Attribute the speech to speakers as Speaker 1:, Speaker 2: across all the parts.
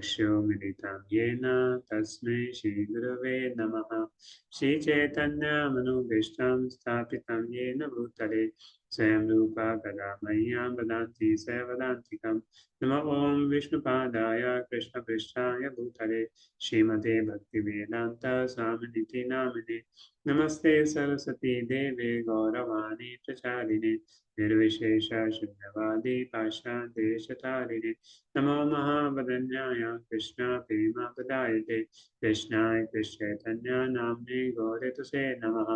Speaker 1: Shyo militam yena tasmai Shri Gurave Namaha. Shri Chaitanya Manubhishtam Sthapitam yena Bhutale Swayam Rupa Kadamayam Vadanti Sevadantikam. Nama Om Vishnupadaya Krishna Prishtaya Bhutale Srimate Bhakti Vedanta Swaminiti Namine. Namaste Saraswati Deve Gauravani Pracharine Nirvishesha Shunyavadi Pasha Deshatarine. नमो महावदन्याय कृष्ण प्रेमपदायते कृष्णाय कृष्णचैतन्य नाम्ने गौरतुसे नमः।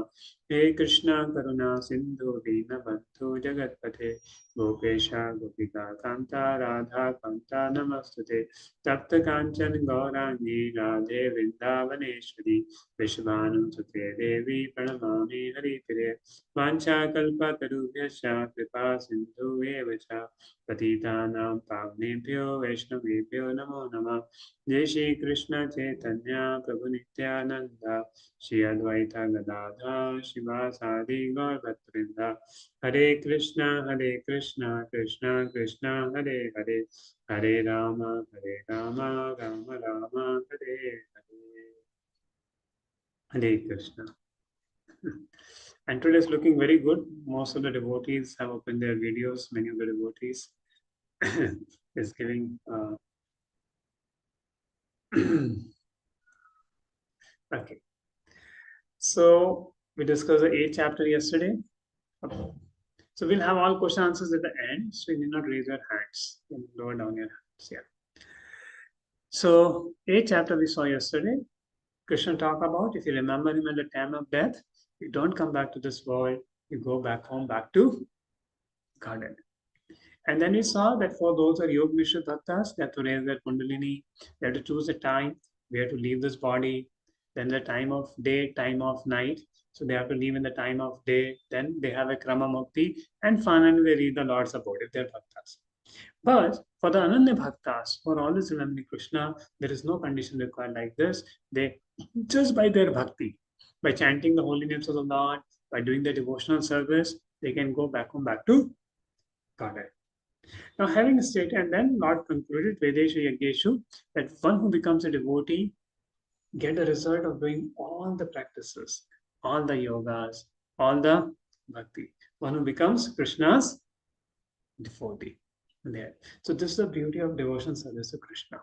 Speaker 1: हे कृष्ण करुणा सिन्धु दीनबन्धु जगत्पते गोपेश गोपिका कान्ता राधा कान्ता नमस्तुते। तप्त काञ्चन गौराङ्गी राधे वृन्दावनेश्वरी विश्वानुसुते देवी प्रणमामि हरिप्रिये। वाञ्छाकल्पतरुभ्यश्च कृपा सिन्धुभ्येव च पतितानां पावनेभ्यो वैष्णवेभ्यो नमो नमः। जय श्री कृष्ण चैतन्य प्रभु नित्यानंद श्री अद्वैत गदाधर शिवासादि गौर भक्तवृंद। हरे Krishna Krishna Krishna Hare Hare Hare Ram Ram Ram Hare Hare. Hare Krishna. And today is looking very good. Most of the devotees have opened their videos. Many of the devotees is giving okay. So we discussed the 8th chapter yesterday. Okay. So we'll have all question answers at the end. So you need not raise your hands. You can lower down your hands. Yeah. So 8th chapter we saw yesterday. Krishna talked about if you remember him at the time of death, you don't come back to this world. You go back home, back to garden. And then we saw that for those who are Yoga Mishra Bhaktas, they have to raise their Kundalini, they have to choose a time, we have to leave this body, then the time of day, time of night. So they have to leave in the time of day, then they have a Krama Mukti, and finally they read the Lord's abode if they're Bhaktas. But for the Ananya Bhaktas, for all this remembering Krishna, there is no condition required like this. They just by their bhakti, by chanting the holy names of the Lord, by doing the devotional service, they can go back home, back to Godhead. Now, having stated, and then Lord concluded, Vedeshu Yageshu, that one who becomes a devotee get the result of doing all the practices, all the yogas, all the bhakti. One who becomes Krishna's devotee. There. So this is the beauty of devotion service to Krishna.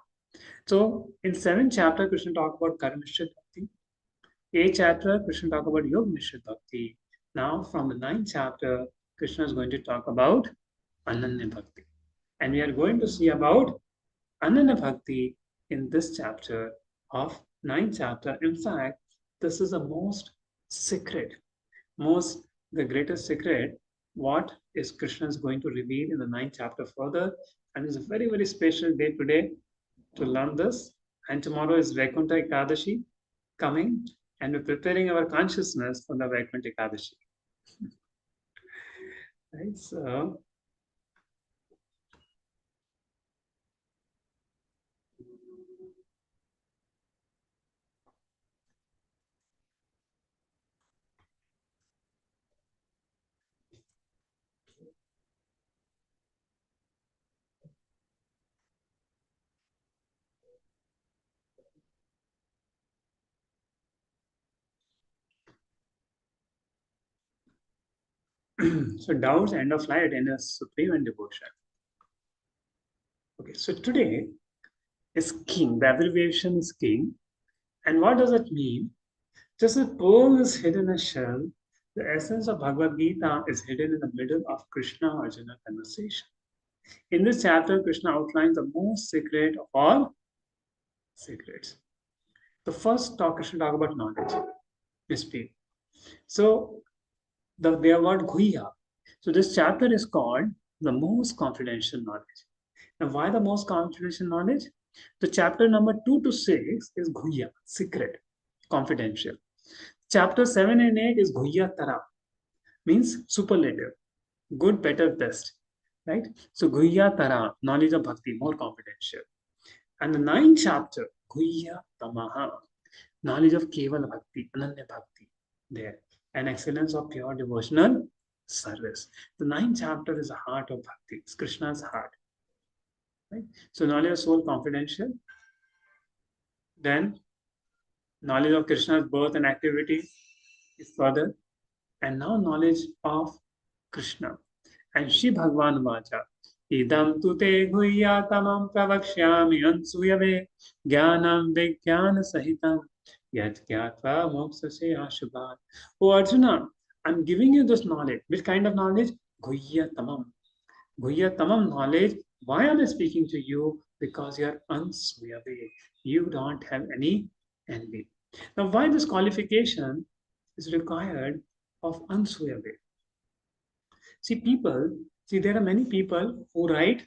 Speaker 1: So in 7th chapter, Krishna talked about Karma Nishchit Bhakti. 8th chapter, Krishna talked about Yoga Nishchit Bhakti. Now from the 9th chapter, Krishna is going to talk about Ananya Bhakti. And we are going to see about Ananya Bhakti in this chapter of 9th chapter. In fact, this is the most secret, the greatest secret, what is Krishna is going to reveal in the 9th chapter further. And it's a very, very special day today to learn this. And tomorrow is Vaikuntha Ekadashi coming, and we're preparing our consciousness for the Vaikuntha Ekadashi. Right, so so doubts end of life in a supreme and devotion. Okay, so today is king. The abbreviation is king. And what does it mean? Just as pearl is hidden in a shell, the essence of Bhagavad Gita is hidden in the middle of Krishna Arjuna conversation. In this chapter, Krishna outlines the most secret of all secrets. The first talk, Krishna talk about knowledge, mystery. So their word Guhya. So this chapter is called the most confidential knowledge. Now, why the most confidential knowledge? The chapter number 2 to 6 is Guhya, secret, confidential. Chapter 7 and 8 is Guhya Tara, means superlative, good, better, best. Right? So Guhya Tara, knowledge of bhakti, more confidential. And the 9th chapter, Guhya Tamaha, knowledge of Keval Bhakti, Ananya Bhakti, there. And excellence of pure devotional service. The 9th chapter is the heart of bhakti, it's Krishna's heart. Right? So knowledge of soul confidential. Then knowledge of Krishna's birth and activity is further. And now knowledge of Krishna. And Shri Bhagwan Vacha. Idam tu te guhyatamam pravakshyami ansuyave jnanam vijnana sahitam yat gyatva moksase ashubhat. Oh Arjuna, I'm giving you this knowledge. Which kind of knowledge? Guhyatamam. Guhyatamam knowledge. Why am I speaking to you? Because you are ansuyave. You don't have any envy. Now, why this qualification is required of ansuyave? There are many people who write,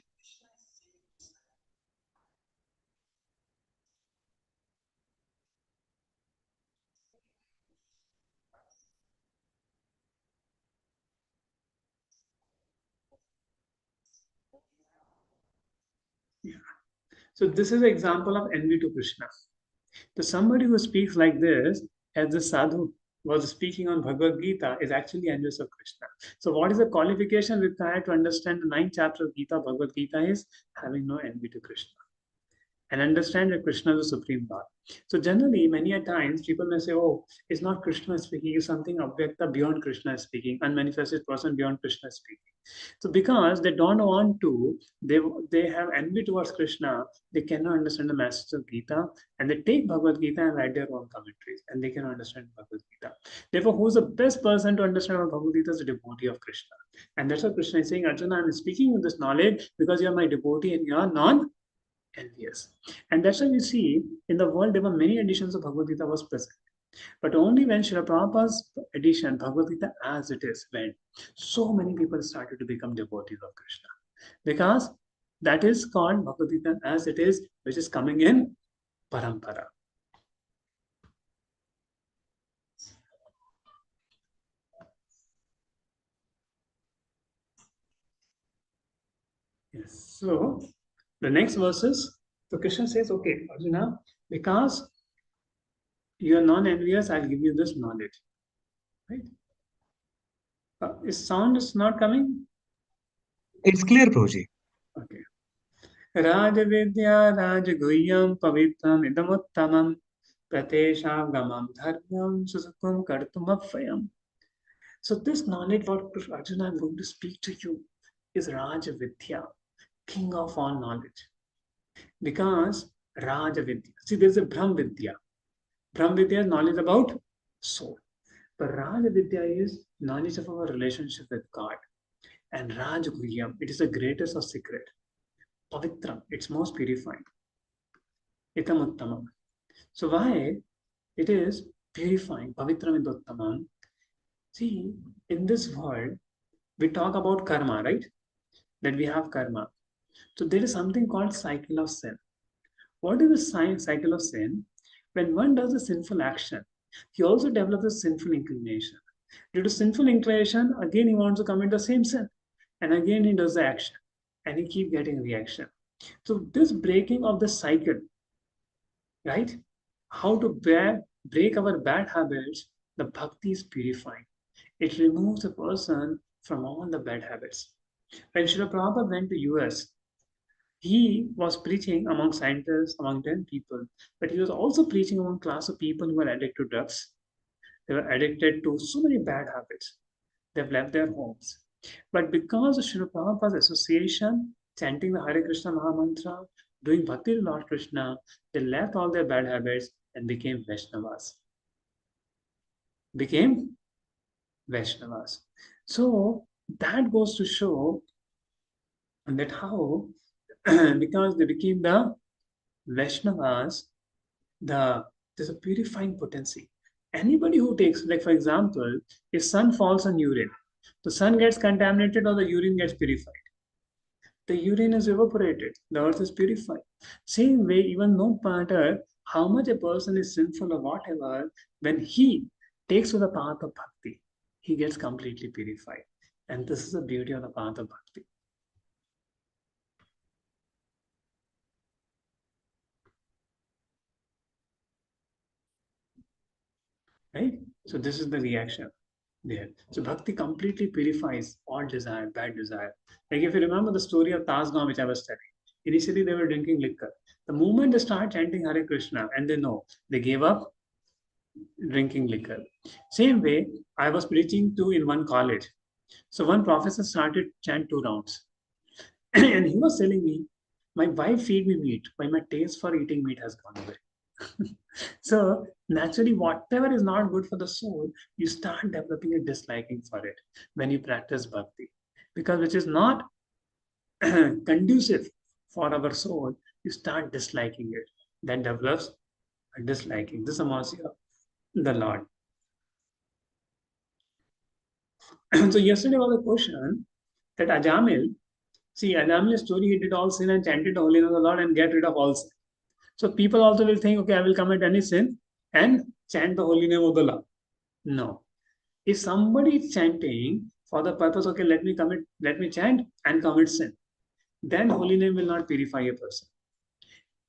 Speaker 1: so this is an example of envy to Krishna. So somebody who speaks like this, as the sadhu was speaking on Bhagavad Gita, is actually envious of Krishna. So what is the qualification required to understand the ninth chapter of Gita, Bhagavad Gita, is having no envy to Krishna and understand that Krishna is the supreme God. So generally, many a times people may say, "Oh, it's not Krishna speaking; it's something objecta beyond Krishna speaking, unmanifested person beyond Krishna speaking." So because they don't want to, they have envy towards Krishna. They cannot understand the message of Gita, and they take Bhagavad Gita and write their own commentaries, and they can understand Bhagavad Gita. Therefore, who's the best person to understand Bhagavad Gita is the devotee of Krishna, and that's what Krishna is saying, Arjuna, I'm speaking with this knowledge because you are my devotee and you are non envious. And that's why we see in the world there were many editions of Bhagavad Gita was present. But only when Srila Prabhupada's edition, Bhagavad Gita as it is, went, so many people started to become devotees of Krishna. Because that is called Bhagavad Gita as it is, which is coming in parampara. Yes. So the next verses, so Krishna says, okay, Arjuna, because you are non-envious, I'll give you this knowledge. Right? Is sound is not coming?
Speaker 2: It's clear, Prabhuji.
Speaker 1: Okay. राजविद्या राजगुह्यं पवित्रम् इदमुत्तमं प्रतेशागमं धर्म्यं सुसुखं कर्तुमव्ययम्. So this knowledge what Arjuna I'm going to speak to you is Rajavidya, king of all knowledge. Because Rajavidya, see there's a Brahm Vidya. Brahm Vidya is knowledge about soul. But Rajavidya is knowledge of our relationship with God. And Rajguhyam, it is the greatest of secret. Pavitram, it's most purifying. Itamuttamam. So why it is purifying, pavitram idottamam. See, in this world, we talk about karma, right? That we have karma. So there is something called cycle of sin. What is the cycle of sin? When one does a sinful action, he also develops a sinful inclination. Due to sinful inclination, again he wants to commit the same sin. And again he does the action. And he keep getting reaction. So this breaking of the cycle, right? How to break our bad habits, the bhakti is purifying. It removes a person from all the bad habits. When Srila Prabhupada went to US, he was preaching among scientists, among 10 people, but he was also preaching among class of people who were addicted to drugs. They were addicted to so many bad habits. They've left their homes. But because of Srila Prabhupada's association, chanting the Hare Krishna Mahamantra, doing Bhakti to Lord Krishna, they left all their bad habits and became Vaishnavas. Became Vaishnavas. So that goes to show that how, because they became the Vaishnavas, there's a purifying potency. Anybody who takes, like for example, if sun falls on urine, the sun gets contaminated or the urine gets purified. The urine is evaporated, the earth is purified. Same way, even no matter how much a person is sinful or whatever, when he takes to the path of bhakti, he gets completely purified. And this is the beauty of the path of bhakti. Right? So this is the reaction there. So bhakti completely purifies all desire, bad desire. Like if you remember the story of Tasgaon, which I was telling. Initially, they were drinking liquor. The moment they start chanting Hare Krishna and they know, they gave up drinking liquor. Same way, I was preaching to in one college. So one professor started chant 2 rounds. And he was telling me, my wife feed me meat, but my taste for eating meat has gone away. So naturally, whatever is not good for the soul, you start developing a disliking for it when you practice bhakti. Because which is not conducive for our soul, you start disliking it. That develops a disliking. This is a mercy of the Lord. So yesterday was a question that Ajamil, see Ajamil's story, he did all sin and chanted the holy name of the Lord and get rid of all sin. So people also will think, okay, I will commit any sin and chant the holy name of the Lord. No. If somebody is chanting for the purpose, okay, let me chant and commit sin, then holy name will not purify a person.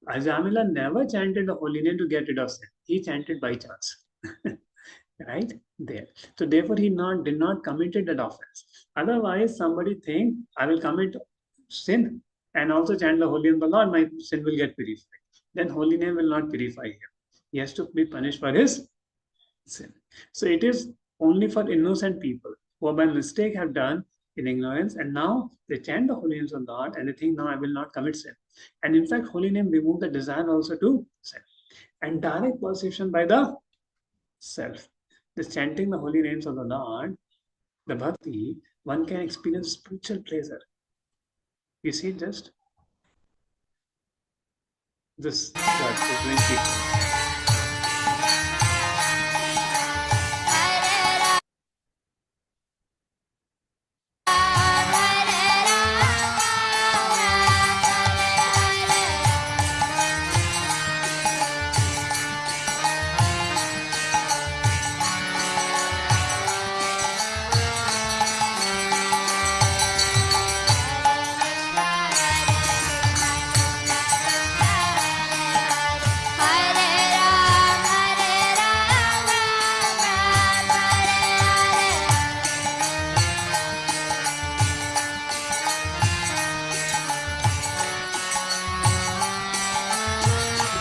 Speaker 1: Ajamila never chanted the holy name to get rid of sin. He chanted by chance. Right there. So therefore, he did not committed that offense. Otherwise, somebody think I will commit sin and also chant the holy name of the Lord, my sin will get purified. Then holy name will not purify him. He has to be punished for his sin. So it is only for innocent people who by mistake have done in ignorance, and now they chant the holy names of God and they think, now I will not commit sin. And in fact, holy name remove the desire also to sin. And direct perception by the self. This chanting the holy names of the Lord, the bhakti, one can experience spiritual pleasure. You see, just this God is doing people.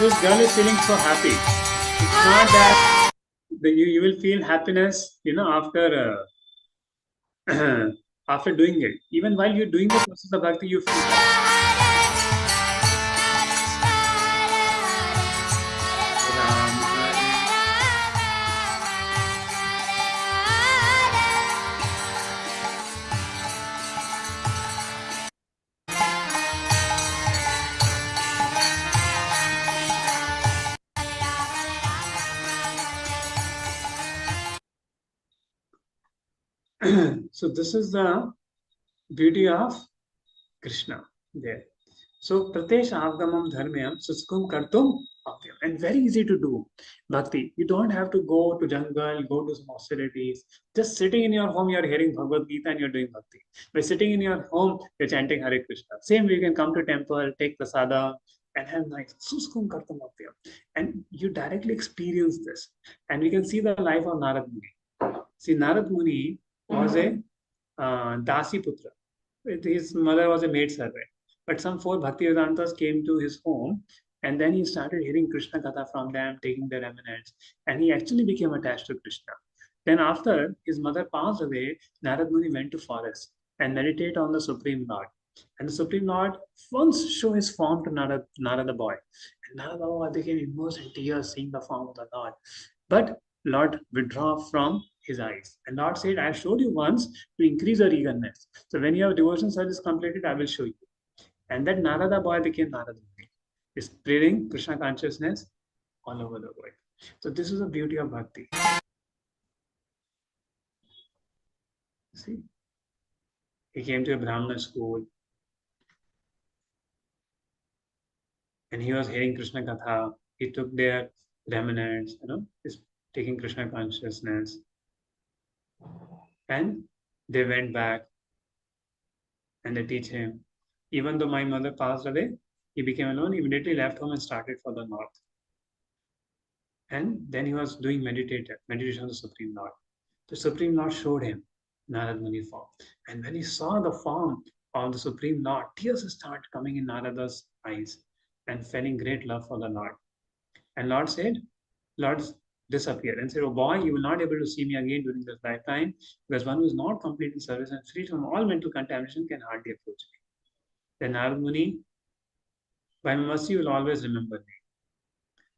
Speaker 1: This girl is feeling so happy. It's not that you will feel happiness, after doing it. Even while you're doing the process of bhakti, you feel so this is the beauty of Krishna there. So pratesh avgamam dharmyam suskum kartum bhaktiyam. And very easy to do bhakti. You don't have to go to jungle, go to some austerities. Just sitting in your home, you're hearing Bhagavad Gita and you're doing bhakti. By sitting in your home, you're chanting Hare Krishna. Same way you can come to temple, take prasada, and have nice suskum kartum bhaktiyam. And you directly experience this. And we can see the life of Narad Muni. See, Narad Muni was a Dasi Putra. His mother was a maid servant. But some four Bhaktivedantas came to his home and then he started hearing Krishna Katha from them, taking their eminence. And he actually became attached to Krishna. Then after his mother passed away, Narad Muni went to forest and meditate on the Supreme Lord. And the Supreme Lord once showed his form to Narada boy. And Narada boy became immersed in tears seeing the form of the Lord. But Lord withdraw from his eyes. And Lord said, I showed you once to increase your eagerness. So when your devotion service is completed, I will show you. And that Narada boy became Narada Muni, spreading Krishna consciousness all over the world. So this is the beauty of bhakti. See, he came to a Brahmana school and he was hearing Krishna Katha. He took their remnants, is taking Krishna consciousness. And they went back and they teach him. Even though my mother passed away, he became alone, he immediately left home and started for the north. And then he was doing meditation on the Supreme Lord. The Supreme Lord showed him Narad Muni form. And when he saw the form of the Supreme Lord, tears start coming in Narada's eyes and feeling great love for the Lord. And Lord disappeared and said, "Oh boy, you will not be able to see me again during this lifetime, because one who is not completely service and free from all mental contamination can hardly approach me." Then Narad Muni, by my mercy, you will always remember me.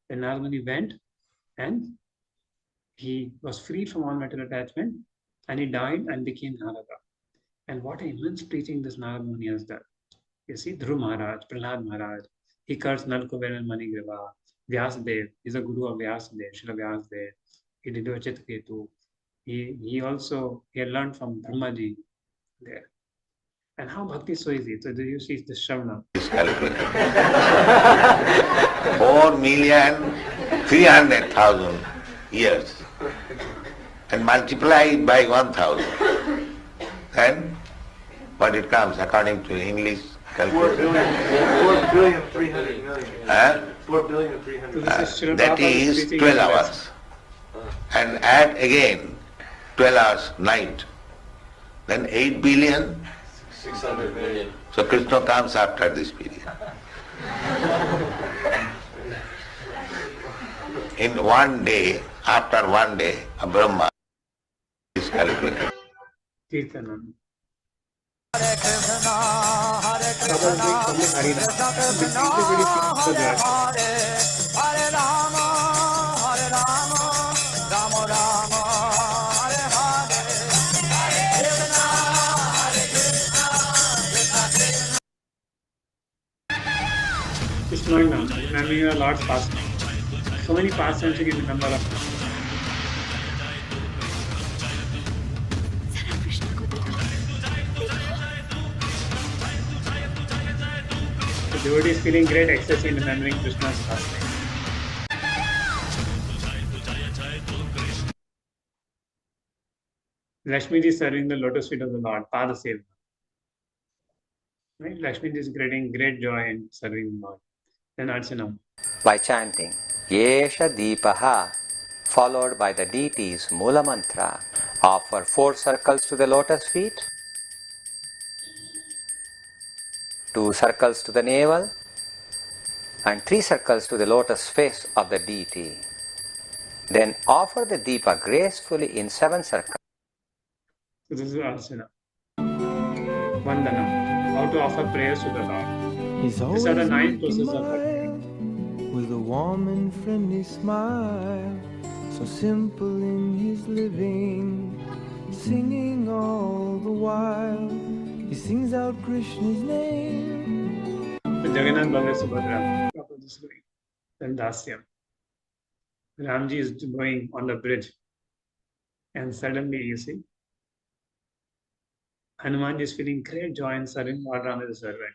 Speaker 1: Then Narad Muni went and he was freed from all mental attachment and he died and became Narada. And what immense preaching this Narad Muni has done. You see, Dhruv Maharaj, Prahlad Maharaj, he cursed Nalkuber and Manigriva. Vyasadev, he's a guru of Vyasadev, Srila Vyasadev. He did a Chitraketu. He also, he had learned from Brahmaji there. And how bhakti is so easy. So do you see the Shravana?
Speaker 3: 4,300,000 years and multiply it by 1,000. Then what it comes according to English calculation?
Speaker 4: 4,300,000,000. 4,300,000,000.
Speaker 3: That is 12 hours. And add again 12 hours night. Then 8 billion.
Speaker 4: 600 million.
Speaker 3: So Krishna comes after this period. In one day, after one day, a Brahma is calculated.
Speaker 1: Kirtanam.
Speaker 5: Hare Krishna, Hare Krishna, Krishna Krishna, Hare Hare, Hare Rama, Hare Rama, Rama Rama, Hare Hare, Hare Krishna, Hare Krishna, Krishna Krishna.
Speaker 1: It's flowing now. Remembering your Lord's past. So many past times you can remember of. The devotee is feeling great ecstasy in remembering Krishna's past. Lakshmi is serving the lotus feet of the Lord, Pada Seva. Right? Lakshmi is getting great joy in serving the Lord. Then Archanam.
Speaker 6: By chanting Yesha Deepaha, followed by the deity's Mula Mantra, offer 4 circles to the lotus feet, 2 circles to the navel, and 3 circles to the lotus face of the deity. Then offer the Deepa gracefully in 7 circles.
Speaker 1: So this is Archana. Vandana. How to offer prayers to the Lord.
Speaker 7: He's
Speaker 1: These are the 9
Speaker 7: always
Speaker 1: processes of bhakti.
Speaker 7: with a warm and friendly smile, so simple in his living, singing all the while. He sings out Krishna's name.
Speaker 1: So Jagannath Baladev Subhadra. Then Dasyam. Ramji is going on the bridge. And suddenly you see, Hanuman is feeling great joy in serving Lord Ram as a servant.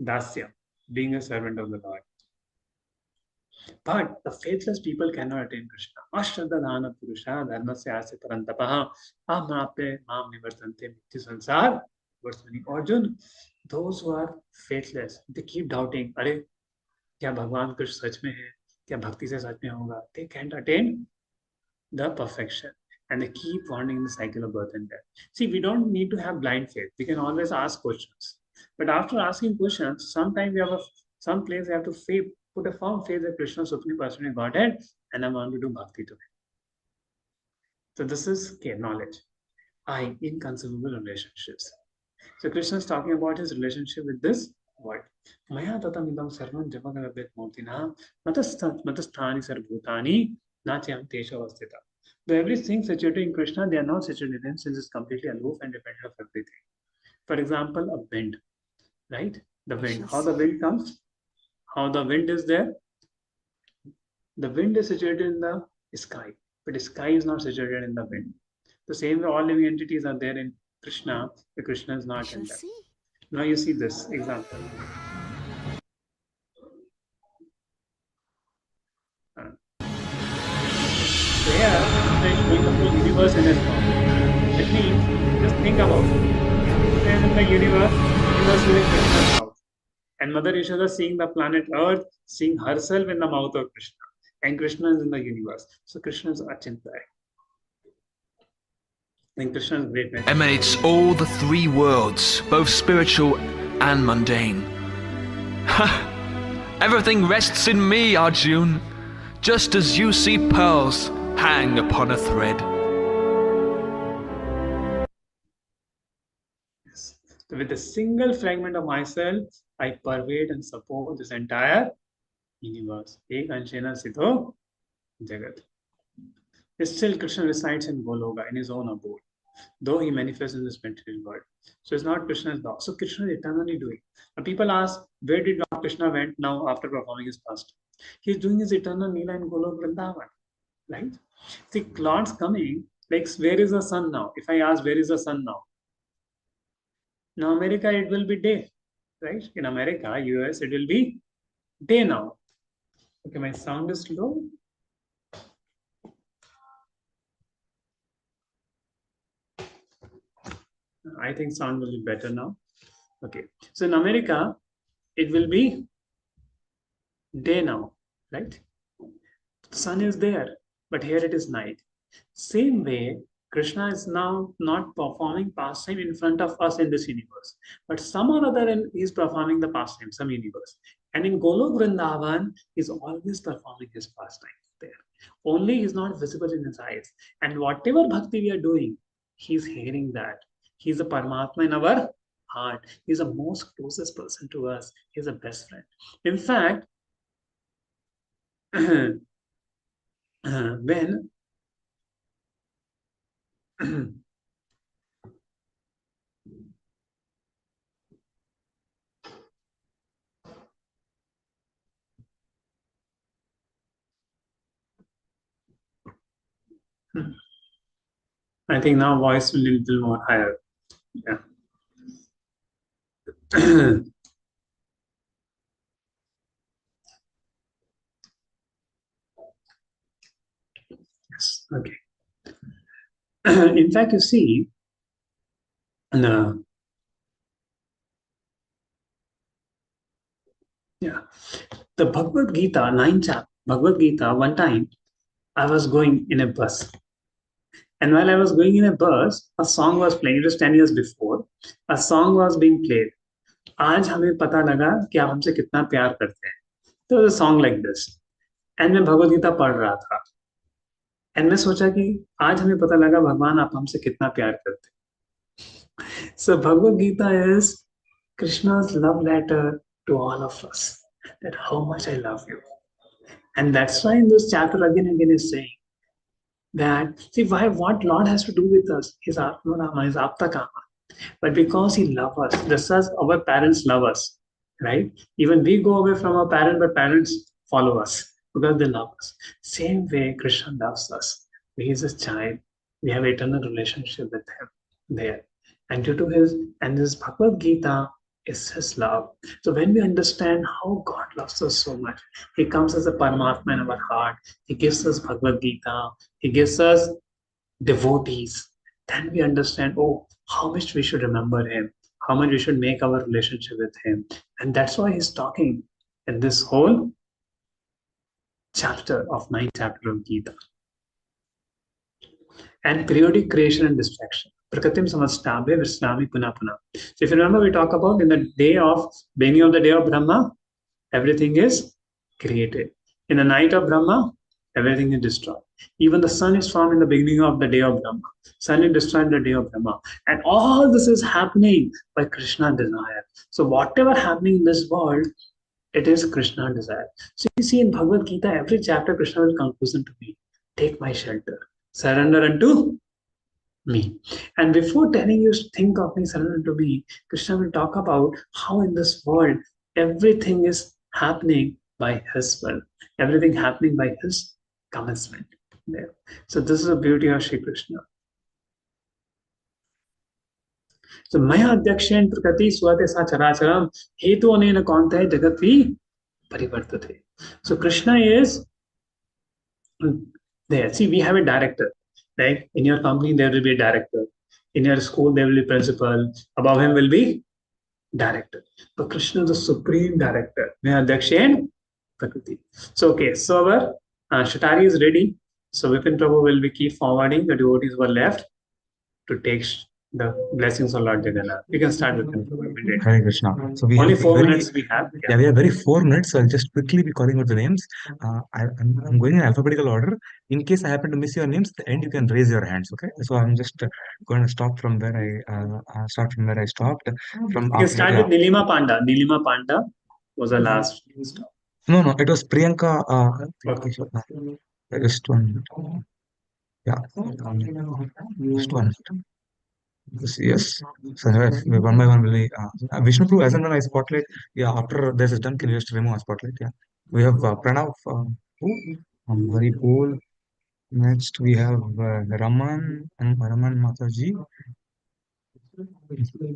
Speaker 1: Dasya, being a servant of the Lord. But the faithless people cannot attain Krishna. Ashradhana Purusha Dharmasya Asya Parantapaha Amape Mam Nivartante Mithya Sansar. Arjun, those who are faithless, they keep doubting, अरे क्या भगवान कृष्ण सच में है, क्या भक्ति से सच में होगा? They can't attain the perfection. And they keep wandering in the cycle of birth and death. See, we don't need to have blind faith. We can always ask questions. But after asking questions, sometimes we have some place we have to put a firm faith that Krishna is Supreme Personality Godhead, and I want to do bhakti to him. So this is knowledge. Inconceivable relationships. So Krishna is talking about his relationship with this world. Maya tatam idam sarvam javagalabhet murtina matasthani sarvbhutani natyam tesha avastita. So everything situated in Krishna, they are not situated in him since it's completely aloof and dependent of everything. For example, a wind, right? The wind. How the wind comes? How the wind is there? The wind is situated in the sky, but the sky is not situated in the wind. The same way all living entities are there in Krishna, but Krishna is not in them. Now you see this example. So here, Krishna is showing the whole universe in his form. That means, just think about it. Krishna is in the universe is in Krishna's mouth. And Mother Yashoda seeing the planet Earth, seeing herself in the mouth of Krishna. And Krishna is in the universe. So Krishna is Achintaya. Then Krishna is great. Right?
Speaker 8: emanates all the three worlds, both spiritual and mundane. Everything rests in me, Arjun, just as you see pearls hang upon a thread.
Speaker 1: Yes. So with a single fragment of myself, I pervade and support this entire universe. Ek anshena siddho jagat. Still, Krishna resides in Goloka, in his own abode, though he manifests in this material world. So it's not Krishna's law. So Krishna is eternally doing. Now people ask, where did Lord Krishna went now after performing his pastime? He's doing his eternal Leela in Golok Vrindavan, right? See, Lord's coming, like, where is the sun now? If I ask, where is the sun now? In America, it will be day, right? In America, US, it will be day now. Okay, my sound is low. I think sound will be better now. Okay, so in America, it will be day now, right? The sun is there, but here it is night. Same way, Krishna is now not performing pastime in front of us in this universe, but some or other he is performing the pastime, some universe. And in Golok Vrindavan, he is always performing his pastime there. Only he is not visible in his eyes. And whatever bhakti we are doing, he is hearing that. He is a Paramatma in our heart. He is the most closest person to us. He is a best friend. In fact, when I think now voice will be a little more higher. Yeah. Yes. Okay. In fact, you see, the Bhagavad Gita, 9th chapter, Bhagavad Gita, one time I was going in a bus. And while I was going in a bus, a song was playing. It was 10 years before. A song was being played. आज हमें पता लगा कि आप हमसे कितना प्यार करते हैं. There was a song like this. And मैं भगवद गीता पढ़ रहा था. And मैं सोचा कि आज हमें पता लगा भगवान आप हमसे कितना प्यार करते हैं. So Bhagavad Gita is Krishna's love letter to all of us. That how much I love you. And that's why in this chapter again and again is saying that, see, what Lord has to do with us? His Atma Rama, his Apta Kama. But because he loves us, just as our parents love us, right? Even we go away from our parents, but parents follow us because they love us. Same way Krishna loves us. He is a child. We have eternal relationship with him there. And due to his, and this Bhagavad Gita is his love. So when we understand how God loves us so much, he comes as a Paramatma in our heart. He gives us Bhagavad Gita. He gives us devotees. Then we understand, oh, how much we should remember him, how much we should make our relationship with him. And that's why he's talking in this whole chapter of 9th chapter of Gita. And periodic creation and destruction. Prakatim samastabhe visrami puna puna. So if you remember, we talk about in the day of, beginning of the day of Brahma, everything is created. In the night of Brahma, everything is destroyed. Even the sun is formed in the beginning of the day of Brahma. Sun is destroyed in the day of Brahma. And all this is happening by Krishna desire. So whatever happening in this world, it is Krishna desire. So you see in Bhagavad Gita, every chapter Krishna will conclusion to me. Take my shelter. Surrender unto me. And before telling you think of me, surrender unto me, Krishna will talk about how in this world everything is happening by his will. Everything happening by his commencement. There. So this is the beauty of Shri Krishna. So Maya Adyakshen Prakati Swate Sa Characharam Hetu Anena Kante Jagatvi Parivartate. So Krishna is there. See, we have a director. Like in your company, there will be a director. In your school, there will be principal. Above him will be director. But Krishna is the supreme director. Maya Adyakshen Prakriti. So okay, so our Shatari is ready. So Vipin Prabhu will be keep forwarding. The devotees were left. to take the blessings of Lord Jagannath. You can start with him immediately.
Speaker 2: Hare Krishna. So we
Speaker 1: Only
Speaker 2: have
Speaker 1: 4
Speaker 2: very,
Speaker 1: minutes we have.
Speaker 2: yeah, we have very 4 minutes. So I'll just quickly be calling out the names. I'm going in alphabetical order. In case I happen to miss your names, at the end you can raise your hands. Okay. So I'm just going to stop from where I start from where I stopped. From
Speaker 1: You can start with Nilima Panda. Nilima Panda was the last stop.
Speaker 2: No, it was Priyanka.
Speaker 1: Okay.
Speaker 2: Just one minute. Yeah, just one minute. Yes. So one by one will be Vishnu Prabhu, as and when I spotlight. Yeah, after this is done, can you just remove a spotlight? Yeah. We have Pranav, Hari Pol. Next we have Raman and Raman Mataji.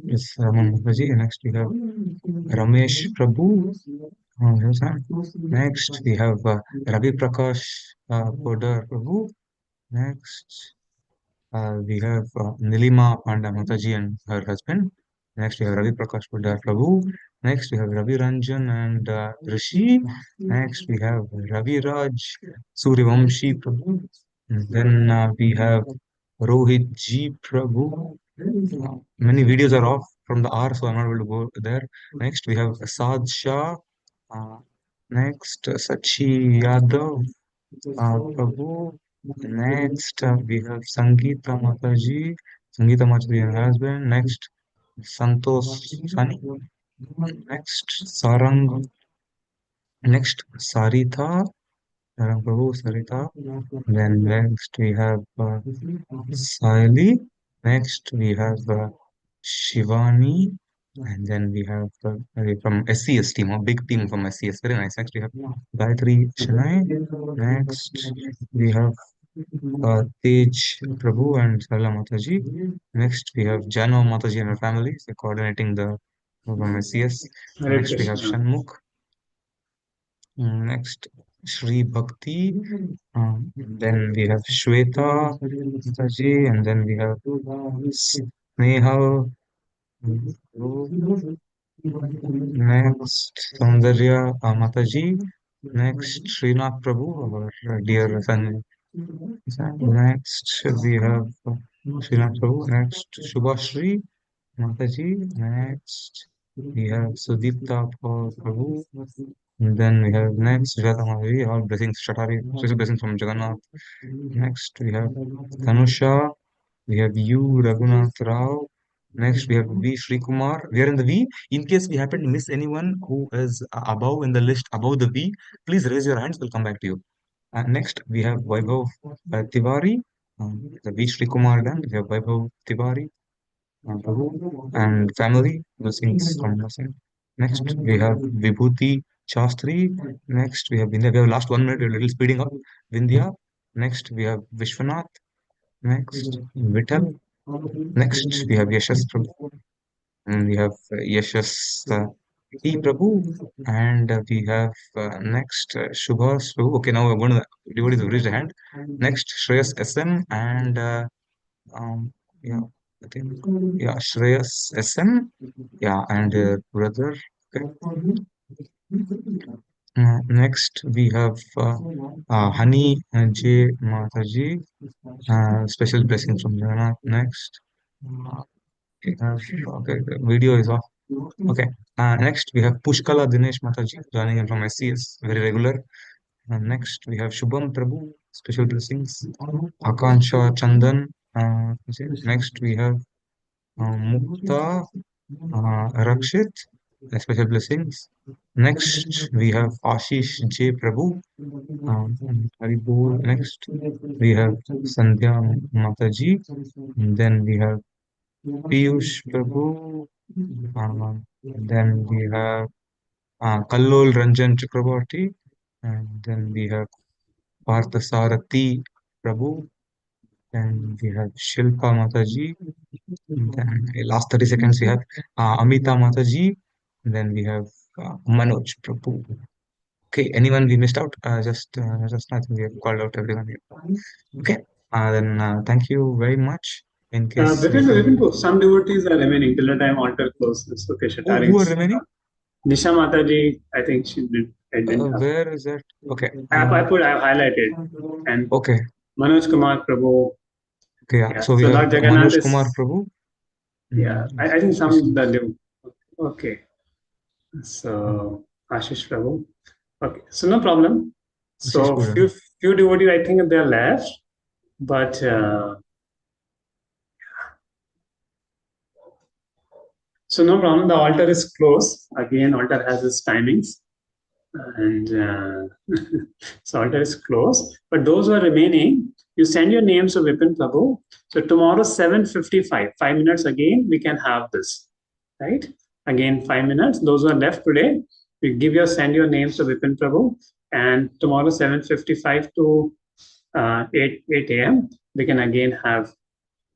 Speaker 2: Yes, Raman Mataji. Next we have Ramesh Prabhu. Next we have Ravi Prakash Podar Prabhu. Next we have Nilima Panda Mataji and her husband. Next, we have Ravi Prakash Podar Prabhu. Next, we have Ravi Ranjan and Rishi. Next, we have Ravi Raj Suryavamshi Prabhu. And then we have Rohit G Prabhu. Many videos are off from the R, so I'm not able to go there. Next, we have Asad Shah. Next, Sachi Yadav Prabhu. Next, we have Sangeeta Mataji. Sangeeta Mataji and her husband. Next, Santosh Sani. Next, Sarang. Next, Saritha. Sarang Prabhu, Saritha. Then next we have Saili. Next we have Shivani. And then we have from SCS team, a big team from SCS. Very nice. Next we have Gayatri Shanai. Next we have Tej Prabhu and Sarla Mataji. Next we have Jano Mataji and her family, so coordinating the from SCS.
Speaker 1: Hare
Speaker 2: Next we have
Speaker 1: Krishna.
Speaker 2: Shanmukh. Next Shri Bhakti. Then we have Shweta Mataji, and then we have Sneha. Next Saundarya Mataji. Next Srinath Prabhu, our dear son. Next we have Srinath Prabhu. Next Shubhashri Mataji. Next we have Sudipta Prabhu. And then we have next Sujata Mataji, all blessings, Shatari, special blessings from Jagannath. Next we have Tanusha. We have U Raghunath Rao. Next we have V Sri Kumar. We are in the V. In case we happen to miss anyone who is above in the list, above the V, please raise your hands. We'll come back to you. Next we have Vaibhav Tiwari. The V Sri Kumar done. We have Vaibhav Tiwari. Prabhu and family blessings from blessing. Next we have Vibhuti Shastri. Next we have Vindhya. We have last 1 minute, we're a little speeding up. Vindhya. Next we have Vishwanath. Next Vital. Next we have Yashas Prabhu. And we have Yashas T Prabhu. And we have next Shubhas Prabhu. Okay, now we're going to devotees who raised a hand. Next Shreyas SM and yeah, I think Shreyas SM. Yeah, and brother. Okay. Next we have Hani J Mataji. Special blessings from Jagannath. Next. Okay, the video is off. Okay. Next we have Pushkala Dinesh Mataji joining in from SCS, very regular. Next we have Shubham Prabhu, special blessings. Akansha Chandan. Next we have Mukta Rakshit, special blessings. Next we have Ashish J Prabhu. Haribol. Next we have Sandhya Mataji. And then we have Piyush Prabhu. Then we have Kallol Ranjan Chakraborty. And then we have Parthasarathi Prabhu. Then we have Shilpa Mataji. Then last 30 seconds we have Amita Mataji. And then we have Manoj Prabhu. Okay, anyone we missed out? Just I think we have called out everyone here. Okay, then thank you very much. In case
Speaker 1: Some devotees are remaining till the time altar closes. Okay, Shatari.
Speaker 2: who are remaining?
Speaker 1: Nisha Mataji, I think she did.
Speaker 2: Where is that? Okay.
Speaker 1: I've highlighted. And
Speaker 2: okay.
Speaker 1: Manoj Kumar Prabhu,
Speaker 2: Okay, yeah.
Speaker 1: Yeah.
Speaker 2: So we
Speaker 1: So
Speaker 2: have
Speaker 1: Lord Jagannath
Speaker 2: Manoj
Speaker 1: is,
Speaker 2: Kumar Prabhu.
Speaker 1: yeah, I think some the live. Okay. So Ashish Prabhu. Okay. So no problem. So
Speaker 2: Ashish
Speaker 1: few devotees, I think they are left, but so no problem. The altar is closed. Again, altar has its timings, and so altar is closed. But those who are remaining, you send your names to Vipin Prabhu. So tomorrow 7:55, 5 minutes again, we can have this, right? Again 5 minutes. Those who are left today, you send your names to Vipin Prabhu, and tomorrow 7:55 to 8 a.m. we can again have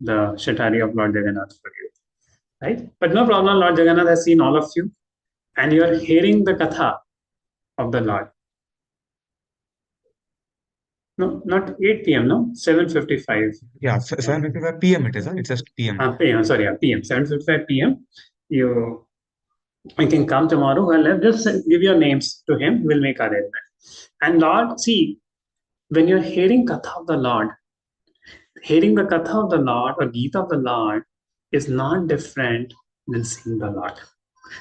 Speaker 1: the Shatari of Lord Jagannath for you, right? But no problem. Lord Jagannath has seen all of you, and you are hearing the katha of the Lord. No, not 8 p.m. No, 7:55.
Speaker 2: Yeah, 7:55 p.m. it is. It's just p.m.
Speaker 1: PM. Sorry, yeah, PM. 7:55 p.m. You can come tomorrow. Well, just give your names to him. We'll make arrangement. And Lord, see, when you're hearing katha of the Lord, hearing the katha of the Lord or Gita of the Lord is not different than seeing the Lord.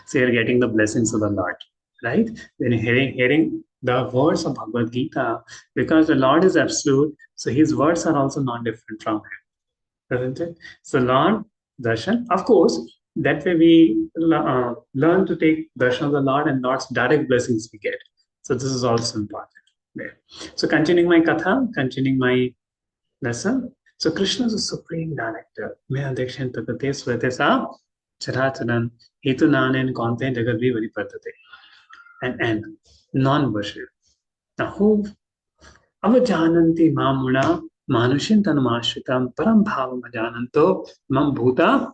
Speaker 1: So you're getting the blessings of the Lord, right? When you're hearing the words of Bhagavad Gita, because the Lord is absolute, so his words are also not different from him, isn't it? So Lord, darshan, of course, that way we learn to take darshan of the Lord and Lord's direct blessings we get. So this is also important there. So continuing my katha, continuing my lesson. So Krishna is the supreme director. May Adikshan Takate Swete Sa Characharan Hetu Nanen Konte Jagat Vivari Patate. And non-worship. Now who Avajananti Mamuna Manushin Tanamashritam Param Bhavam Ajananto Mam Bhuta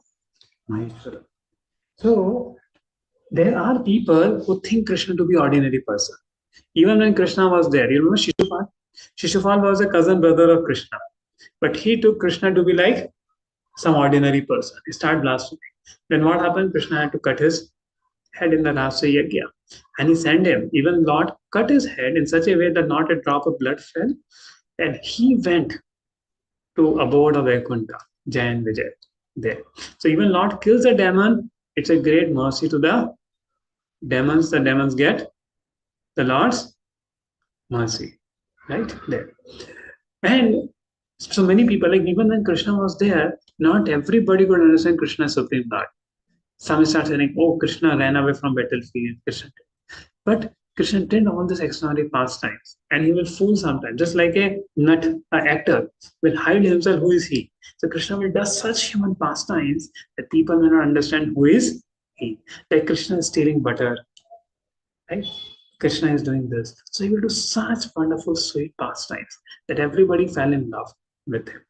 Speaker 1: Maheshwara. So there are people who think Krishna to be ordinary person. Even when Krishna was there, you remember Shishupal? Shishupal was a cousin brother of Krishna. But he took Krishna to be like some ordinary person. He started blaspheming. Then what happened? Krishna had to cut his head in the Rasa Yajna. And he sent him. Even Lord cut his head in such a way that not a drop of blood fell. And he went to abode of Vaikuntha, Jayan Vijay, there. So even Lord kills a demon. It's a great mercy to the demons. The demons get the Lord's mercy. Right? There. And so many people, like even when Krishna was there, not everybody could understand Krishna as Supreme Lord. Some start saying, oh, Krishna ran away from battlefield. But Krishna did all these extraordinary pastimes, and he will fool sometimes, just like a nut, an actor will hide himself. Who is he? So Krishna will do such human pastimes that people may not understand who is he. Like Krishna is stealing butter, right? Krishna is doing this. So he will do such wonderful, sweet pastimes that everybody fell in love with him.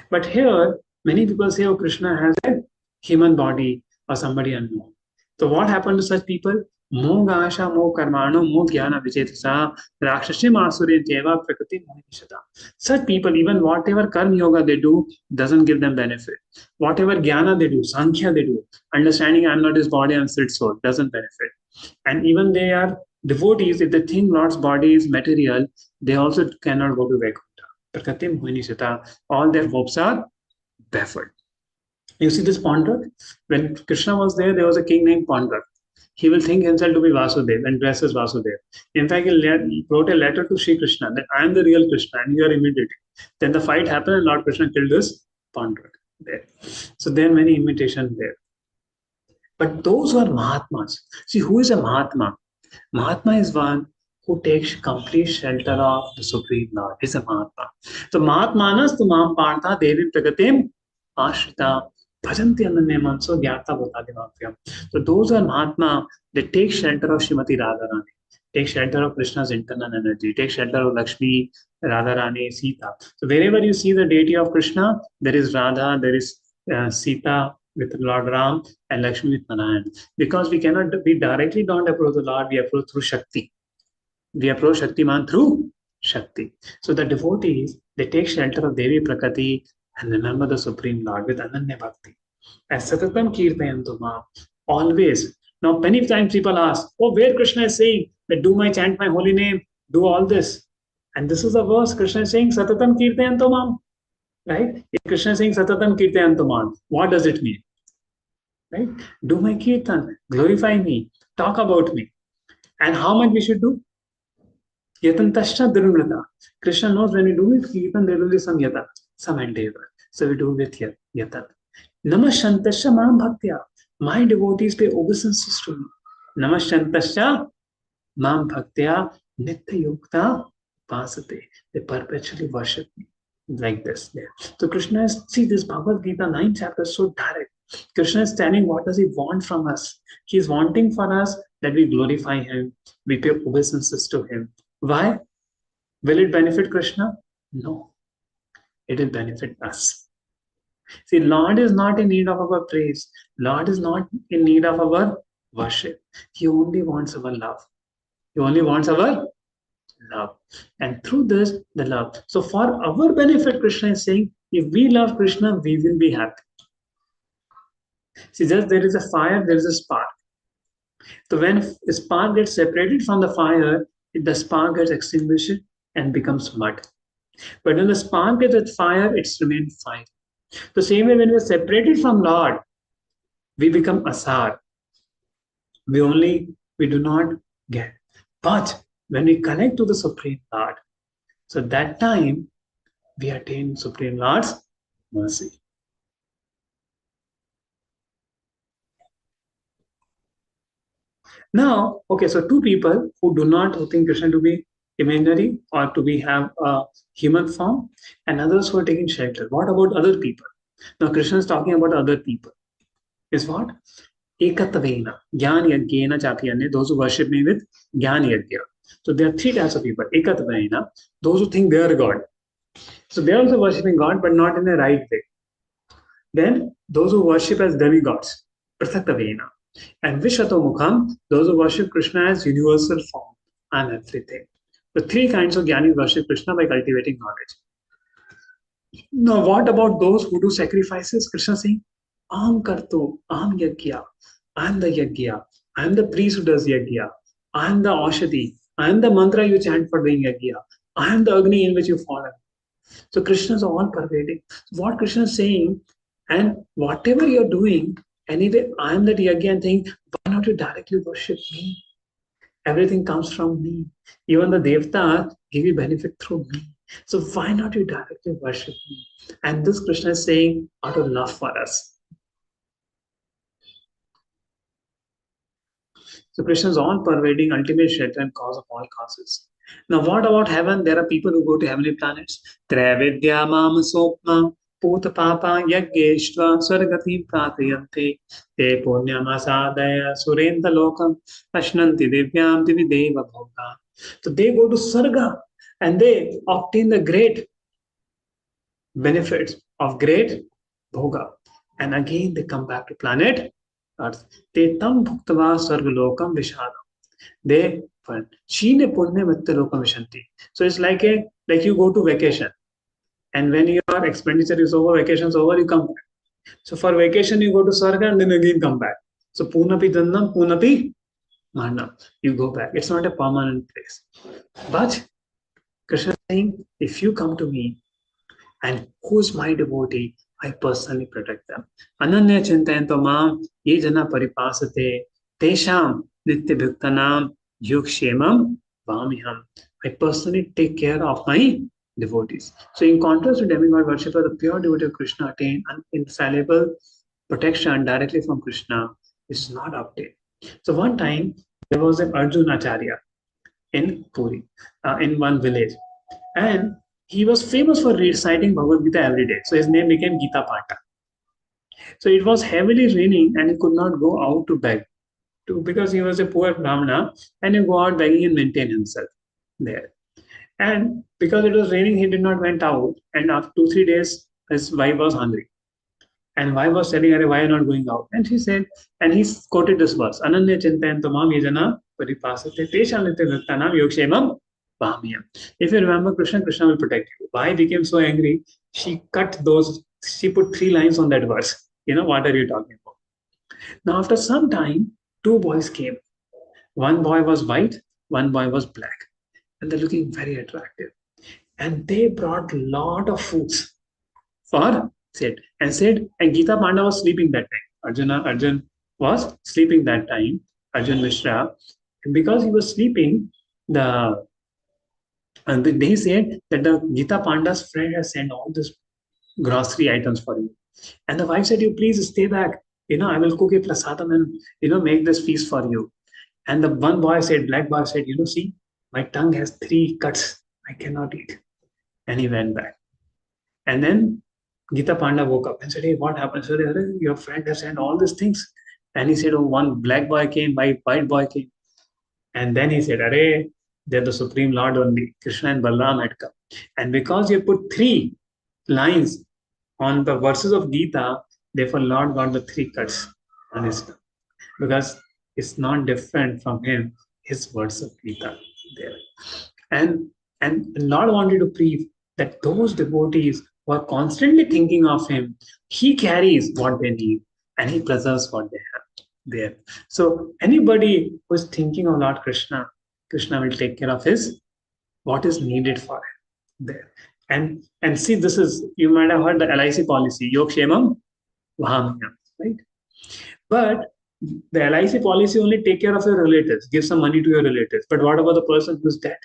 Speaker 1: But here, many people say, oh, Krishna has a human body or somebody unknown. So what happened to such people? Mo gasha mo karmano mo jnana vichetasa rakshashim asure jeva prakriti mohishata. Such people, even whatever karma yoga they do, doesn't give them benefit. Whatever jnana they do, sankhya they do, understanding I'm not his body, I'm spirit soul, doesn't benefit. And even they are devotees, if they think Lord's body is material, they also cannot go to Vaikuntha. All their hopes are baffled. You see this Pandrak? When Krishna was there was a king named Pandrak. He will think himself to be Vasudev and dress as Vasudev. In fact, he wrote a letter to Sri Krishna that I am the real Krishna and you are imitating. Then the fight happened and Lord Krishna killed this Pandrak there. So there are many imitations there. But those who are Mahatmas, see who is a Mahatma? Mahatma is one who takes complete shelter of the Supreme Lord. Is a Mahatma. So Mahatmanas tu mam partha devim pragatim ashrita bhajanti ananya manso gyata bhutadivakyam. So those are Mahatma, they take shelter of Srimati Radharani, take shelter of Krishna's internal energy, take shelter of Lakshmi, Radharani, Sita. So wherever you see the deity of Krishna, there is Radha, there is Sita with Lord Ram and Lakshmi with Narayan. Because we directly don't approach the Lord, we approach through Shakti. We approach Shaktiman through Shakti. So the devotees, they take shelter of Devi Prakriti and remember the Supreme Lord with Ananya Bhakti. As Satatam Kirtayantu Ma, always. Now many times people ask, oh, where Krishna is saying that do my chant my holy name, do all this. And this is the verse Krishna is saying, Satatam Kirtayantu Ma. Right? If Krishna is saying Satatam Kirtayantaman, what does it mean? Right? Do my kirtan, glorify me, talk about me. And how much we should do? Yatantascha Durumrata. Krishna knows when we do it, kirtan, there will be some yata, some endeavor. So we do with yatan. Namashantascha Mam Bhaktya. My devotees pay obeisance to me. Namashantascha Mam Bhaktya Nitya Yukta Pasate. They perpetually worship me like this. There. So Krishna is, see this Bhagavad Gita 9 chapters so direct. Krishna is telling what does he want from us. He is wanting for us that we glorify him, we pay obeisances to him. Why? Will it benefit Krishna? No. It will benefit us. See, Lord is not in need of our praise. Lord is not in need of our worship. He only wants our love. He only wants our love. And through this, the love. So for our benefit, Krishna is saying, if we love Krishna, we will be happy. See, just there is a fire, there is a spark. So when a spark gets separated from the fire, the spark gets extinguished and becomes mud. But when the spark gets at fire, it's remained fire. The same way when we are separated from Lord, we become asar. We do not get. But when we connect to the Supreme Lord, so that time we attain Supreme Lord's mercy. Now, okay, so two people who do not think Krishna to be imaginary or to be have a human form, and others who are taking shelter. What about other people? Now, Krishna is talking about other people. Is what? Ekatavena, Gyan Yajnana Chapiyane, those who worship me with Gyan Yajna. So there are three types of people. Ekatavena, those who think they are God. So they are also worshipping God, but not in the right way. Then those who worship as demigods, Prasaktavena. And Vishatomukham, those who worship Krishna as universal form and everything. The three kinds of Gyanis worship Krishna by cultivating knowledge. Now, what about those who do sacrifices? Krishna saying, Am Karto, Am Yajna, I am the Yajna, I am the priest who does Yajna, I am the Aushadhi, I am the mantra you chant for doing Yajna, I am the Agni in which you follow. So Krishna is all pervading. What Krishna is saying, and whatever you're doing, anyway, I am that Yajna and saying, why not you directly worship me? Everything comes from me. Even the Devtas give you benefit through me. So why not you directly worship me? And this Krishna is saying out of love for us. So Krishna is all pervading, ultimate shelter and cause of all causes. Now what about heaven? There are people who go to heavenly planets. Travidya mama sopma puta papa yagyeshva swargati pratayante te punyamasadaya surendra lokam ashnanti divyam divideva bhoga. So they go to Sarga and they obtain the great benefits of great bhoga. And again they come back to planet Earth. Te tam bhuktava sargalokam vishadam. They Shine punya mitta lokam vishanti. So it's like you go to vacation. And when your expenditure is over, vacation is over, you come back. So for vacation, you go to Sarga and then again come back. So Punapi Dandam, Punapi Manam. You go back. It's not a permanent place. But Krishna is saying, if you come to me, and who's my devotee, I personally protect them. Ananya Chintayanto Mam, Ye Jana Paripasate, Tesham Nitya Bhaktanam, Yukshemam Vamiham. I personally take care of my devotees. So in contrast to demigod worshipper, the pure devotee of Krishna attain an infallible protection directly from Krishna. This is not obtained. So one time there was an Arjuna Acharya in Puri, in one village, and he was famous for reciting Bhagavad Gita every day. So his name became Gita Pata. So it was heavily raining and he could not go out to beg because he was a poor Brahmana and he go out begging and maintain himself there. And because it was raining, he did not went out. And after 2-3 days, his wife was hungry. And wife was telling her, why are you not going out? And she said, and he quoted this verse, Ananya Chintayantamam Yajana Paripasate Tesham Nitya Bhaktanam Yokshemam Vamiyam. If you remember Krishna, Krishna will protect you. Why became so angry? She put 3 lines on that verse. What are you talking about? Now, after some time, 2 boys came. One boy was white, one boy was black. And they're looking very attractive. And they brought a lot of foods. for said. And Gita Panda was sleeping that time. Arjun was sleeping that time, Arjun Mishra. And because he was sleeping, they said that the Gita Panda's friend has sent all these grocery items for you. And the wife said, you please stay back. I will cook a prasadam and, make this feast for you. And the one black boy said, see, my tongue has 3 cuts. I cannot eat. And he went back. And then Gita Panda woke up and said, hey, what happened? So your friend has sent all these things. And he said, oh, one black boy came, white boy came. And then he said, Arey, they're the Supreme Lord only. Krishna and Balaram had come. And because you put 3 lines on the verses of Gita, therefore Lord got the 3 cuts on his tongue. Because it's not different from him, his words of Gita there. And Lord wanted to prove that those devotees who are constantly thinking of him, he carries what they need and he preserves what they have there. So anybody who is thinking of Lord Krishna, Krishna will take care of what is needed for him there. And see, this is, you might have heard the LIC policy, Yogshemam Vahamyam, right? But the LIC policy only take care of your relatives, give some money to your relatives. But what about the person who's dead?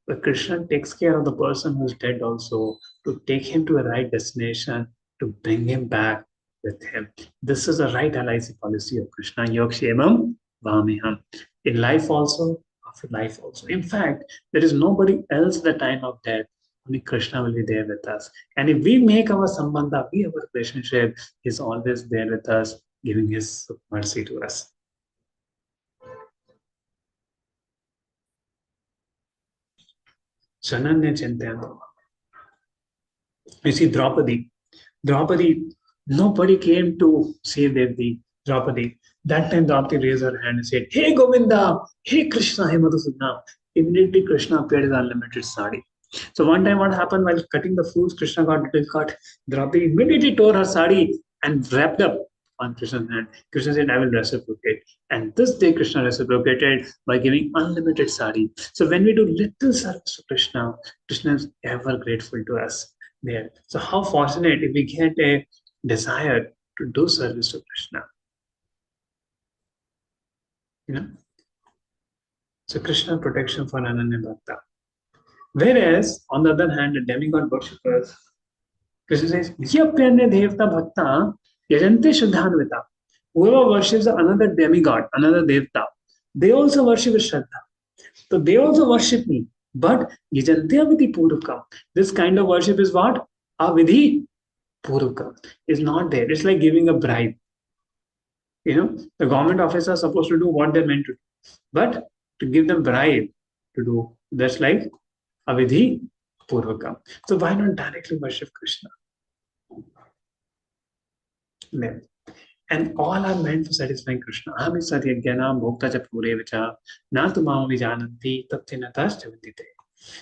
Speaker 1: But Krishna takes care of the person who's dead also, to take him to a right destination, to bring him back with him. This is the right LIC policy of Krishna. Yogshemam Vamiham. In life also, after life also. In fact, there is nobody else at the time of death. Only Krishna will be there with us. And if we make our sambandha, our relationship, He's always there with us, giving His mercy to us. Shananya Chintayam. You see, Draupadi, nobody came to save Draupadi. That time Draupadi raised her hand and said, hey Govinda, hey Krishna, hey Madhusudana. Immediately Krishna appeared in unlimited sari. So one time what happened while cutting the fruits, Krishna got little cut. Draupadi immediately tore her sari and wrapped up on Krishna's hand. Krishna said, I will reciprocate. And this day Krishna reciprocated by giving unlimited sari. So when we do little service to Krishna, Krishna is ever grateful to us there. So how fortunate if we get a desire to do service to Krishna. So Krishna protection for Ananya Bhakta. Whereas, on the other hand, the demigod worshippers, Krishna says, Yapyanya Devta Bhakta Yajante Shraddhanvita. Whoever worships another demigod, another Devta, they also worship with Shraddha. So they also worship me. But Yajante Avidhi Purukam. This kind of worship is what? Avidhi Purukam. Is not there. It's like giving a bribe. The government officers are supposed to do what they're meant to do. But to give them bribe to do, that's like Avidhi Purvakam. So why not directly worship Krishna? And all are meant for satisfying Krishna. Ahami satyajnana bhokta cha pure vicha na tumam vijananti taptinatash chavitite.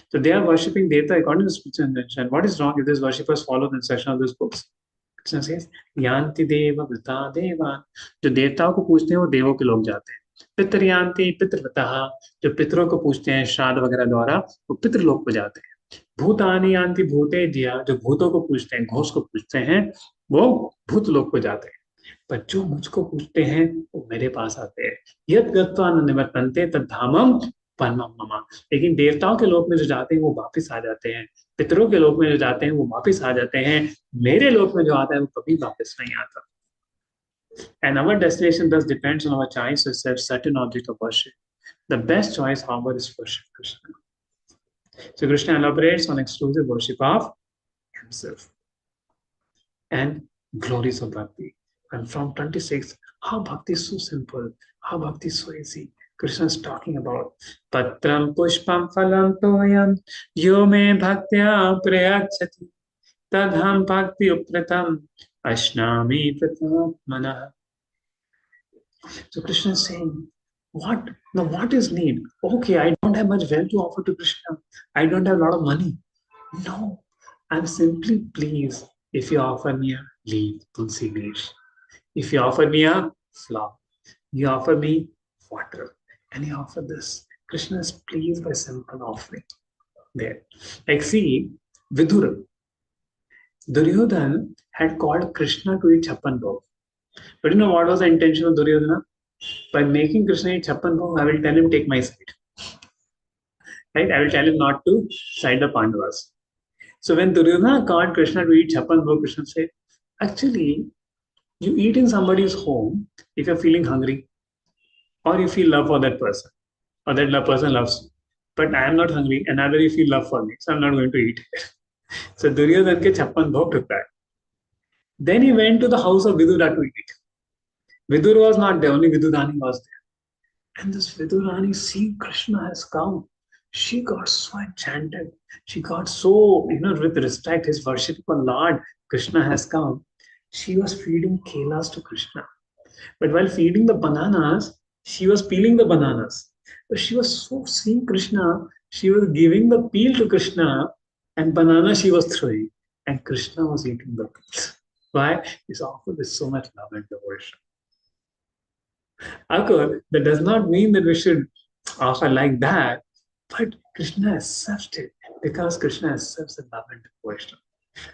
Speaker 1: So they are worshipping Devta according to spiritual intention. What is wrong if these worshippers follow the instruction of these books? Krishna says, Yanti deva vrita devan. जो देवताओं को पूछते हैं वो देवों के लोग जाते हैं. पितृयांति पितृव्रतः. जो पितरों को पूछते हैं श्राद्ध वगैरह द्वारा वो पितृलोक को जाते हैं. भूतानि यांति भूतेज्य. जो भूतों को पूछते हैं, घोष को पूछते हैं, वो भूतलोक को जाते हैं. पर जो मुझको पूछते हैं वो मेरे पास आते हैं. यत् गत्वा न निवर्तन्ते तद्धामम परमम मम. लेकिन देवताओं के लोक में जो जाते हैं वो वापिस आ जाते हैं. पितरों के लोक में जो जाते हैं वो वापिस आ जाते हैं. मेरे लोक में जो आता है वो कभी वापिस नहीं आता. And our destination thus depends on our choice to serve certain object of worship. The best choice, however, is worship Krishna. So Krishna elaborates on exclusive worship of himself and glories of bhakti. And from 26, how bhakti is so simple, how bhakti is so easy. Krishna is talking about Patram Pushpam Phalam Toyam Yo Me Bhaktya Prayachati Tadham Bhakti Upratam Ashnami Pratamana. So Krishna is saying, what is need? Okay, I don't have much wealth to offer to Krishna. I don't have a lot of money. No, I'm simply pleased if you offer me a leaf, tulsi leaf. If you offer me a flower, you offer me water, and you offer this. Krishna is pleased by simple offering. There. Like see, Vidura. Duryodhana had called Krishna to eat Chappan Bhog. But you know what was the intention of Duryodhana? By making Krishna eat Chappan Bhog, I will tell him take my side. Right? I will tell him not to side the Pandavas. So when Duryodhana called Krishna to eat Chappan Bhog, Krishna said, actually, you eat in somebody's home if you're feeling hungry or you feel love for that person or that person loves you. But I am not hungry and neither you feel love for me, so I'm not going to eat it. So Duryodhana ke Chappan Bhog took that. Then he went to the house of Vidura to eat. Vidur was not there, only Vidurani was there. And this Vidurani, seeing Krishna has come, she got so enchanted. She got so, with respect, his worshipful Lord, Krishna has come. She was feeding kelas to Krishna. But while feeding the bananas, she was peeling the bananas. But she was so seeing Krishna, she was giving the peel to Krishna, and banana she was throwing. And Krishna was eating the peels. Why? He's offered with so much love and devotion. Of course, that does not mean that we should offer like that, but Krishna accepts it because Krishna accepts the love and devotion.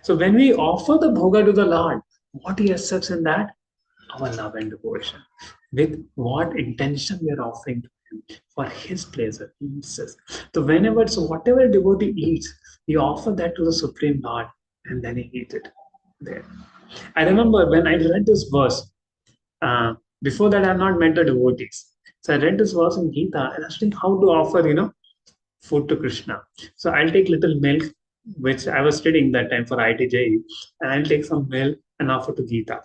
Speaker 1: So when we offer the bhoga to the Lord, what he accepts in that? Our love and devotion. With what intention we are offering to him for his pleasure. He says. So whatever devotee eats, he offer that to the Supreme Lord and then he eats it there. I remember when I read this verse, before that I have not met the devotees. So I read this verse in Gita and I was thinking how to offer, food to Krishna. So I'll take little milk, which I was studying that time for ITJ, and I'll take some milk and offer to Gita.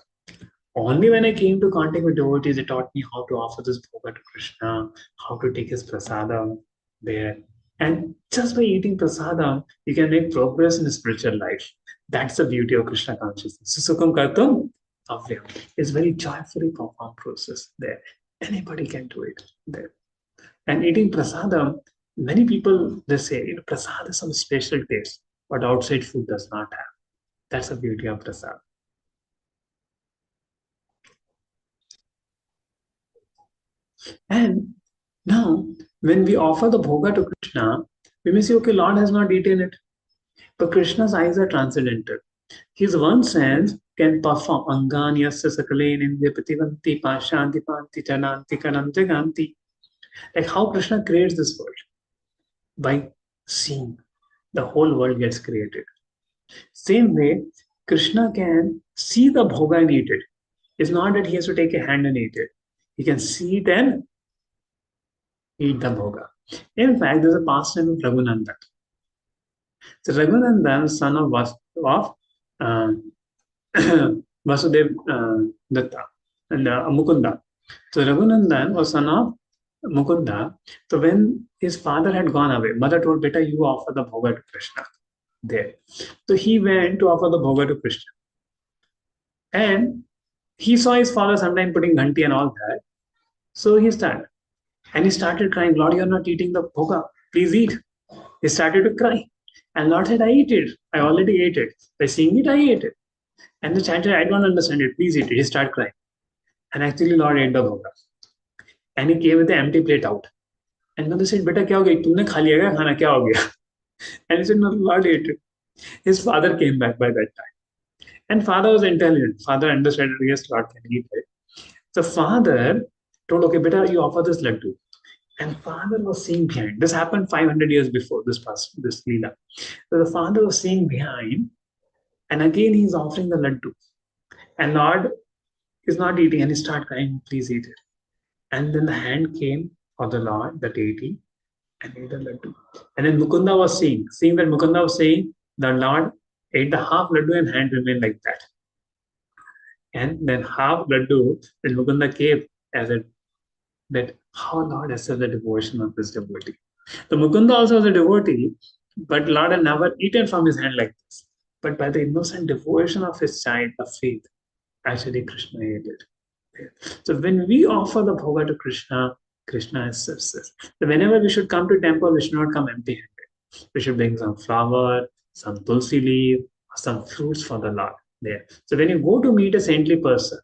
Speaker 1: Only when I came to contact with devotees, they taught me how to offer this bhoga to Krishna, how to take his prasadam there. And just by eating prasadam, you can make progress in spiritual life. That's the beauty of Krishna consciousness. Sukham kartum avyam. It's very joyfully profound process there. Anybody can do it there. And eating prasadam, many people, they say, prasad is some special taste, but outside food does not have. That's the beauty of prasad. And now, when we offer the bhoga to Krishna, we may say, okay, Lord has not eaten it. But Krishna's eyes are transcendental. His one sense can perform anganyasya sakalen indriya pativanti pashanti panti chananti kananti ganti. Like how Krishna creates this world. By seeing, the whole world gets created. Same way, Krishna can see the bhoga and eat it. It's not that he has to take a hand and eat it. He can see it and eat the bhoga. In fact, there's a pastime of Raghunandan. So Raghunandan, son of Vasudev Datta and Mukunda. So Raghunandan was son of Mukunda. So when his father had gone away, mother told, Beta, you offer the bhoga to Krishna there. So he went to offer the bhoga to Krishna. And he saw his father sometime putting ghanti and all that. So he started. And he started crying, Lord, you're not eating the bhoga. Please eat. He started to cry. And Lord said, I ate it. I already ate it. By seeing it, I ate it. And the child said, I don't understand it. Please eat it. He started crying. And actually, Lord ate the bhoga. And he came with the empty plate out. And mother said, Beta, kya ho gaya? Tumne kha liya kya? Khana kya ho gaya? And he said, no, Lord ate it. His father came back by that time. And father was intelligent. Father understood, yes, Lord can eat it. The father told, okay, Beta, you offer this laddu. And father was seeing behind. This happened 500 years before this Leela. So the father was seeing behind, and again he's offering the laddu. And Lord is not eating, and he started crying, please eat it. And then the hand came for the Lord, the deity, and ate the laddu. And then Mukunda was seeing that Mukunda was saying, the Lord ate the half laddu and hand remained like that. And then half laddu, then Mukunda gave as a that how Lord accepts the devotion of this devotee. The Mukunda also was a devotee, but Lord had never eaten from his hand like this. But by the innocent devotion of his child, the faith, actually Krishna ate it. So when we offer the bhoga to Krishna, Krishna accepts this. So whenever we should come to temple, we should not come empty-handed. We should bring some flower, some tulsi leaf, some fruits for the Lord there. So when you go to meet a saintly person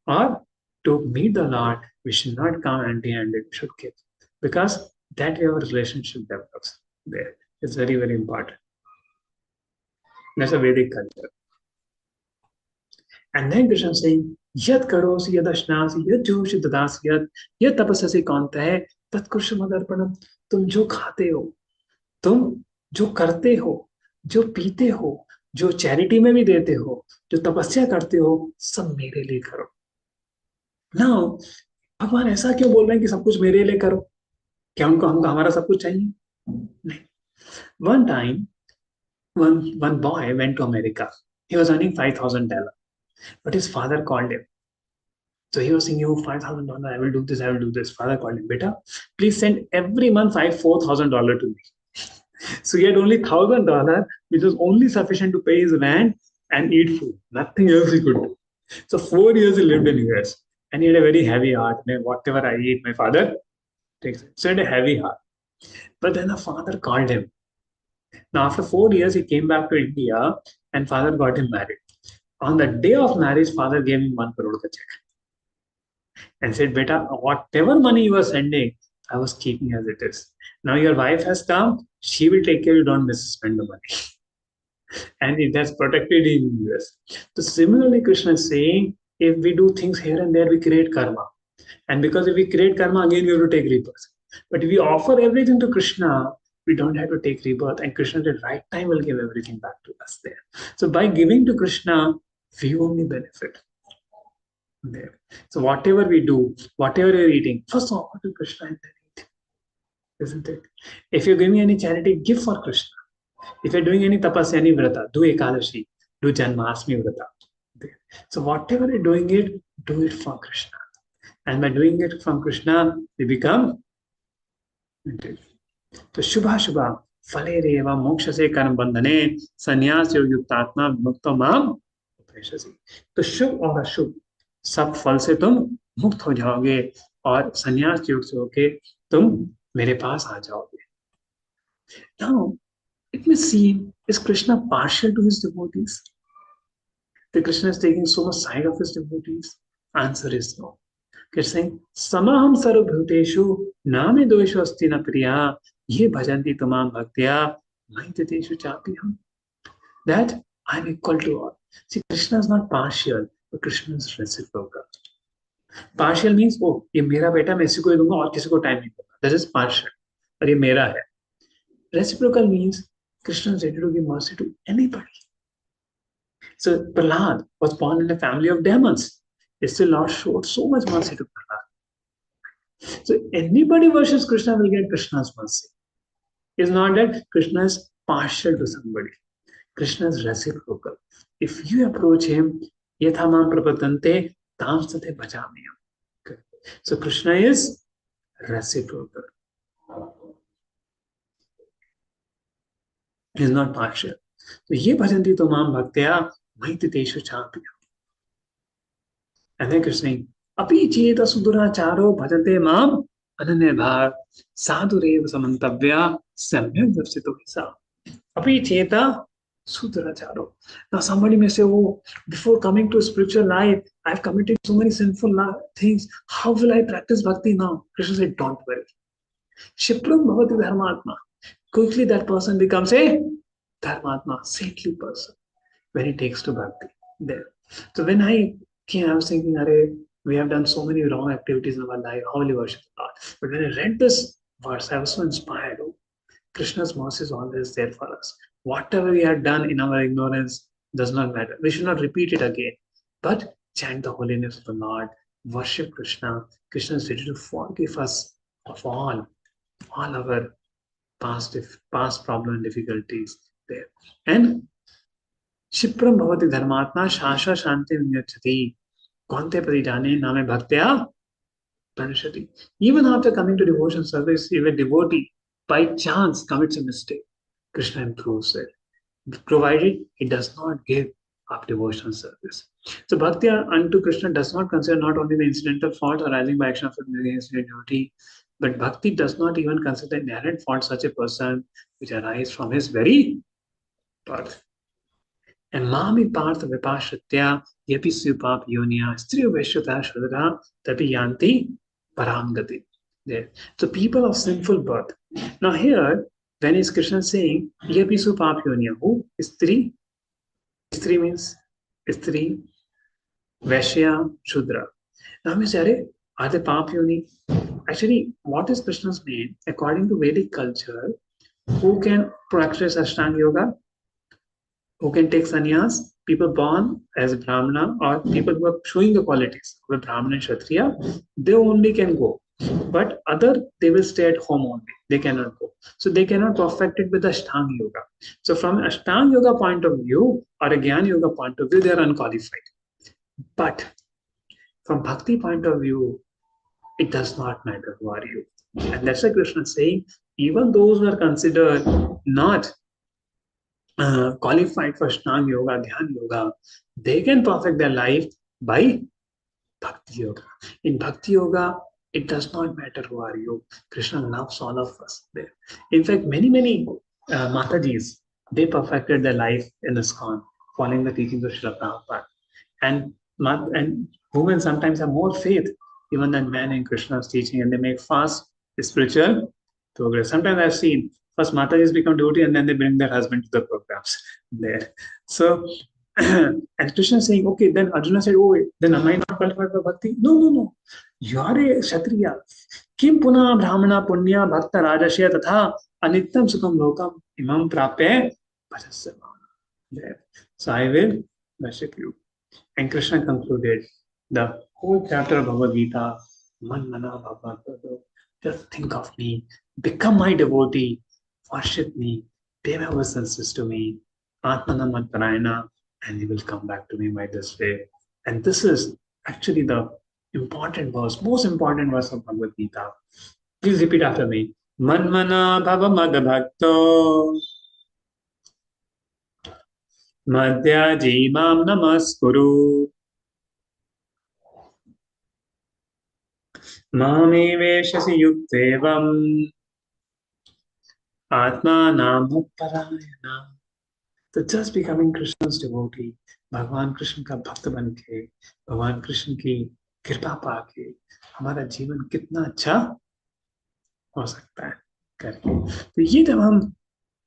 Speaker 1: or to meet the Lord, we should not come empty-handed. We should give, because that way our relationship develops there. It's very, very important. That's a Vedic culture. And then Krishna is saying, Yat karosi yad ashnasi yad joshi dadasi yad tapasasi kauntahe tat kursha madarpanam. तुम जो खाते हो, तुम जो करते हो, जो पीते हो, जो चैरिटी में भी देते हो, जो तपस्या करते हो, सब मेरे लिए करो। नाउ भगवान ऐसा क्यों बोल रहे हैं कि सब कुछ मेरे लिए करो? क्या उनको हमारा सब कुछ चाहिए? नहीं। One time, one boy went to America. He was earning $5,000, but his father called him. So he was saying, "You $5,000, I will do this, I will do this." Father called him, "Beta, please send every month $4,000 to me." So he had only $1,000, which was only sufficient to pay his rent and eat food. Nothing else he could do. So 4 years he lived in US, and he had a very heavy heart. Whatever I eat, my father takes it. So he had a heavy heart. But then the father called him. Now after 4 years, he came back to India, and father got him married. On the day of marriage, father gave him 1 crore ka check and said, "Beta, whatever money you are sending, I was keeping as it is. Now your wife has come, she will take care, you don't misspend the money." And it has protected him in US. So similarly, Krishna is saying, if we do things here and there, we create karma. And because if we create karma, again we have to take rebirth. But if we offer everything to Krishna, we don't have to take rebirth, and Krishna at the right time will give everything back to us there. So by giving to Krishna, we only benefit there. So whatever we do, whatever you're eating, first offer to Krishna and then eat. Isn't it? If you're giving any charity, give for Krishna. If you're doing any tapasya, any vrata, do Ekadashi, do Janmashtami vrata. So whatever you're doing it, do it for Krishna. And by doing it from Krishna, we become. तो शुभा शुभा फले रेवा मोक्ष से कर्म बंधने संन्यास योग युक्तात्मा विमुक्तो माम उपदेशसि। तो शुभ और अशुभ सब फल से तुम मुक्त हो जाओगे और संन्यास योग से होके तुम मेरे पास आ जाओगे। Now it may seem, is Krishna partial to his devotees? That Krishna is taking so much side of his devotees? Answer is no. Krishna saying, "Samaham sarvabhuteshu name doeshu asti na priya ye bhajanti tamam bhaktya maititeshu chapiham." That I'm equal to all. See, Krishna is not partial, but Krishna is reciprocal. Partial means, oh, ये मेरा बेटा मैं इसी को ही दूंगा और किसी को टाइम नहीं दूंगा. That is partial. और ये मेरा है. Reciprocal means Krishna is ready to give mercy to anybody. So Prahlad was born in a family of demons. Still Lord showed so much mercy to Prahlad. So anybody worships Krishna will get Krishna's mercy. It's not that Krishna is partial to somebody. Krishna is reciprocal. If you approach him, yathamam prapadante tam sate bhajamiyam. So Krishna is reciprocal. He is not partial. So ye bhajanti tamam bhaktya maititeshu chapiyam. And then Krishna saying, "Api cheta suduracharo bhajante mam ananya bhav sadhurev samantavya samyak dapsito hisa." Api cheta suduracharo. Now somebody may say, "Oh, before coming to spiritual life, I've committed so many sinful things. How will I practice bhakti now?" Krishna said, "Don't worry. Shipram bhavati dharmatma." Quickly that person becomes a dharmatma, saintly person, when he takes to bhakti. There. So when I was thinking, we have done so many wrong activities in our life, how will you worship God? But when I read this verse, I was so inspired. Oh, Krishna's mercy is always there for us. Whatever we have done in our ignorance does not matter. We should not repeat it again, but chant the holiness of the Lord, worship Krishna. Krishna is ready to forgive us of all our past problem and difficulties there. And Shipram bhavati dharmatma shasha shanti vinyachati kante parijane name bhaktya pranashati. Even after coming to devotion service, if a devotee by chance commits a mistake, Krishna improves it, provided he does not give up devotional service. So bhakti unto Krishna does not consider not only the incidental faults arising by action of against devotee, but bhakti does not even consider inherent faults such a person which arise from his very birth. And mami partha vipashritya yapi supap yonya striyo veshyata shudra tapi yanti paramgati. There. So people of sinful birth. Now here, when is Krishna saying yapi supap yonya? Who? Istri? Istri means Istri. Vaishya, Shudra. Now we say, are they Pap Yoni? Actually, what is Krishna's name? According to Vedic culture, who can practice Ashtanga Yoga? Who can take sannyas? People born as Brahmana or people who are showing the qualities of a Brahmana and Kshatriya, they only can go. But other, they will stay at home only. They cannot go. So they cannot perfect it with Ashtanga Yoga. So from Ashtanga Yoga point of view or a Jnana Yoga point of view, they are unqualified. But from Bhakti point of view, it does not matter who are you. And that's why Krishna is saying, even those who are considered not qualified for Ashtanga Yoga, Dhyan Yoga, they can perfect their life by Bhakti Yoga. In Bhakti Yoga, it does not matter who are you. Krishna loves all of us there. In fact, many Matajis, they perfected their life in ISKCON, following the teachings of Srila Prabhupada. And women sometimes have more faith even than men in Krishna's teaching, and they make fast spiritual progress. Sometimes I've seen first Matajis become devotee and then they bring their husband to the programs there. So, and Krishna is saying, okay, then Arjuna said, oh, then am I not qualified for bhakti? No. You are a Kshatriya. Kim puna brahmana punya bhakta rajashya tatha anityam sukham lokam imam prapya bhajasya there. So I will worship you. And Krishna concluded the whole chapter of Bhagavad Gita, Man Mana Bhava, just think of me, become my devotee, worship me, pay my obeisances to me, Atmana Matparayana, and you will come back to me by this way. And this is actually the important verse, most important verse of Bhagavad Gita. Please repeat after me. Man Mana Bhava Madbhakto Madhyaji Mam Namaskuru Mame Veshasi Yuktevam Atma Nam Parayana. So just becoming Krishna's devotee, भगवान कृष्ण का भक्त बन के, भगवान कृष्ण की कृपा पाके हमारा जीवन कितना अच्छा हो सकता है करके। तो ये जब हम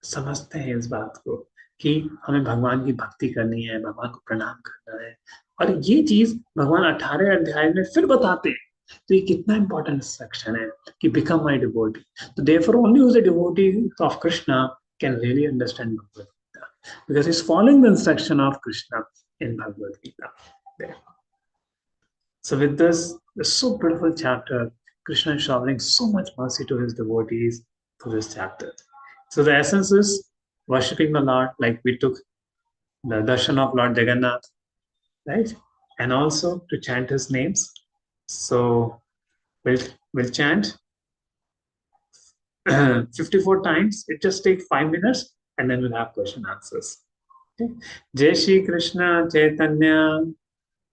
Speaker 1: समझते हैं इस बात को कि हमें भगवान की भक्ति करनी है, भगवान को प्रणाम करना है, और ये चीज भगवान 18 अध्याय में फिर बताते हैं, तो ये कितना इंपॉर्टेंट सेक्शन है कि बिकम माय डिवोटी। तो therefore only who is a devotee of Krishna can really understand Bhagavad Gita, because he's following the instruction of Krishna in Bhagavad Gita there. So with this so beautiful chapter, Krishna is showering so much mercy to his devotees through this chapter. So the essence is worshipping the Lord, like we took the darshan of Lord Jagannath, right? And also to chant his names. So we'll chant 54 times. It just takes 5 minutes, and then we'll have question answers. Okay. Jai Shri Krishna Chaitanya.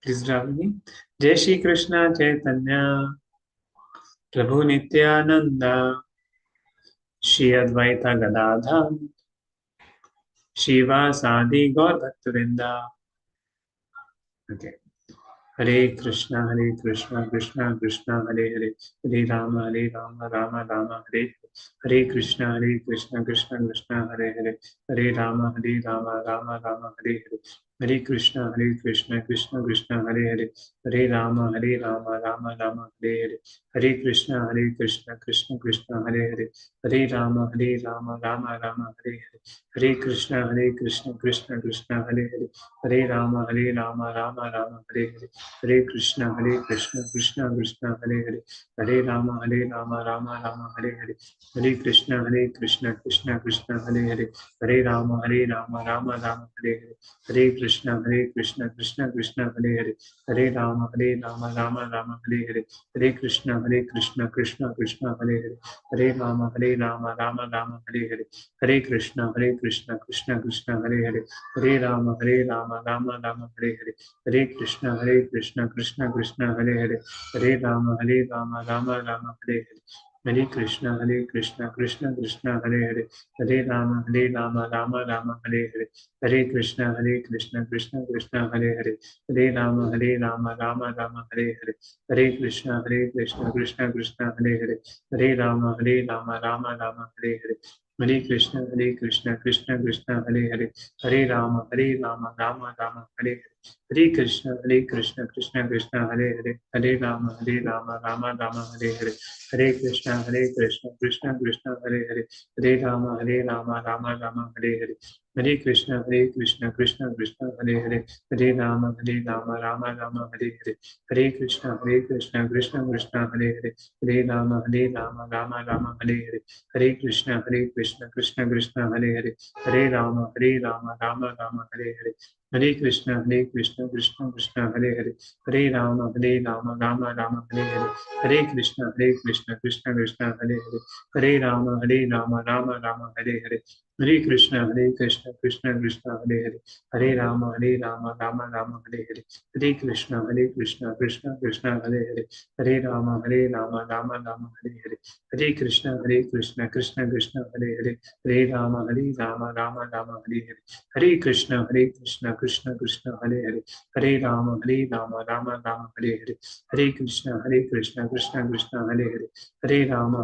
Speaker 1: Please drop me. Jai Shri Krishna Chaitanya. Prabhu Nityananda. Shri Advaita Gadadhar. Shiva Sadi Gaur Bhaktivinoda. Okay. Hare Krishna, Krishna Krishna, Hare Hare, Hare Rama, Rama Rama, Hare Hare Krishna, Krishna Krishna, Hare Hare, Hare Rama, Rama Rama, Hare Hare, Hare Krishna, Krishna Krishna, Hare Hare, Hare Rama, Rama Rama, Hare Hare, Hare Krishna, Krishna Krishna, Hare Hare, Hare Rama, Rama Rama, Hare Hare, Hare Krishna, Krishna Krishna, Hare Hare, Hare Rama, Rama Rama, Hare Hare, Hare Krishna, Krishna Krishna, Hare Hare, Hare Rama, Rama Rama, Hare Hare, Hare Krishna, Krishna Krishna, Hare Hare, Hare Rama, Rama Rama, Hare Hare, Hare Krishna, Krishna Krishna, Hare Hare, Hare Rama, Rama Rama, Hare Hare, Hare Krishna, Krishna Krishna, Hare Hare, Hare Rama, Rama Rama, Hare Hare, Hare Krishna, Krishna Krishna, Hare Hare, Hare Rama, Rama Rama, Hare Hare, Hare Krishna, Krishna Krishna, Hare Hare, Hare Rama, Rama Rama, Hare Hare, Hare Krishna, Krishna Krishna, Hare Hare, Hare Rama, Rama Rama, Hare Hare, Hare Krishna, Krishna Krishna, Hare Hare, Hare Rama, Rama Rama, Hare Hare, Hare Krishna, Krishna Krishna, Hare Hare, Hare Rama, Rama Rama, Hare Hare, Hare Krishna, Krishna Krishna, Hare Hare, Hare Rama, Rama Rama, Hare Hare, Hare Krishna Krishna Krishna Hare Hare, Hare Rama Rama Rama Hare Hare, Hare Krishna Krishna Krishna Hare Hare, Hare Rama Rama Rama Hare Hare, Hare Krishna Krishna Krishna Hare Hare, Hare Rama Rama Rama Hare Hare, Hare Krishna Krishna Krishna Hare Hare, Hare Rama Rama Rama Hare Hare, Hare Krishna Krishna Krishna Hare Hare, Hare Rama Rama Rama Hare Hare, Hare Krishna Krishna Krishna Hare Hare, Hare Rama Rama Rama Hare Hare, Hare Krishna Krishna Krishna Hare Hare, Hare Rama Rama Rama Hare Hare, Hare Krishna Krishna Krishna Hare Hare, Hare Rama Rama Rama Hare Hare, Hare Krishna Krishna Krishna Hare Hare, Hare Rama Rama Rama Hare Hare, Hare Krishna Krishna Krishna Hare Hare, Hare Rama Rama Rama Hare Hare, Hare Krishna Krishna Krishna Hare Hare, Hare Rama Rama Rama Hare Hare, Hare Krishna Krishna Krishna Hare Hare, Hare Rama Rama Rama Hare Hare, Hare Krishna Krishna Krishna Hare Hare, Hare Rama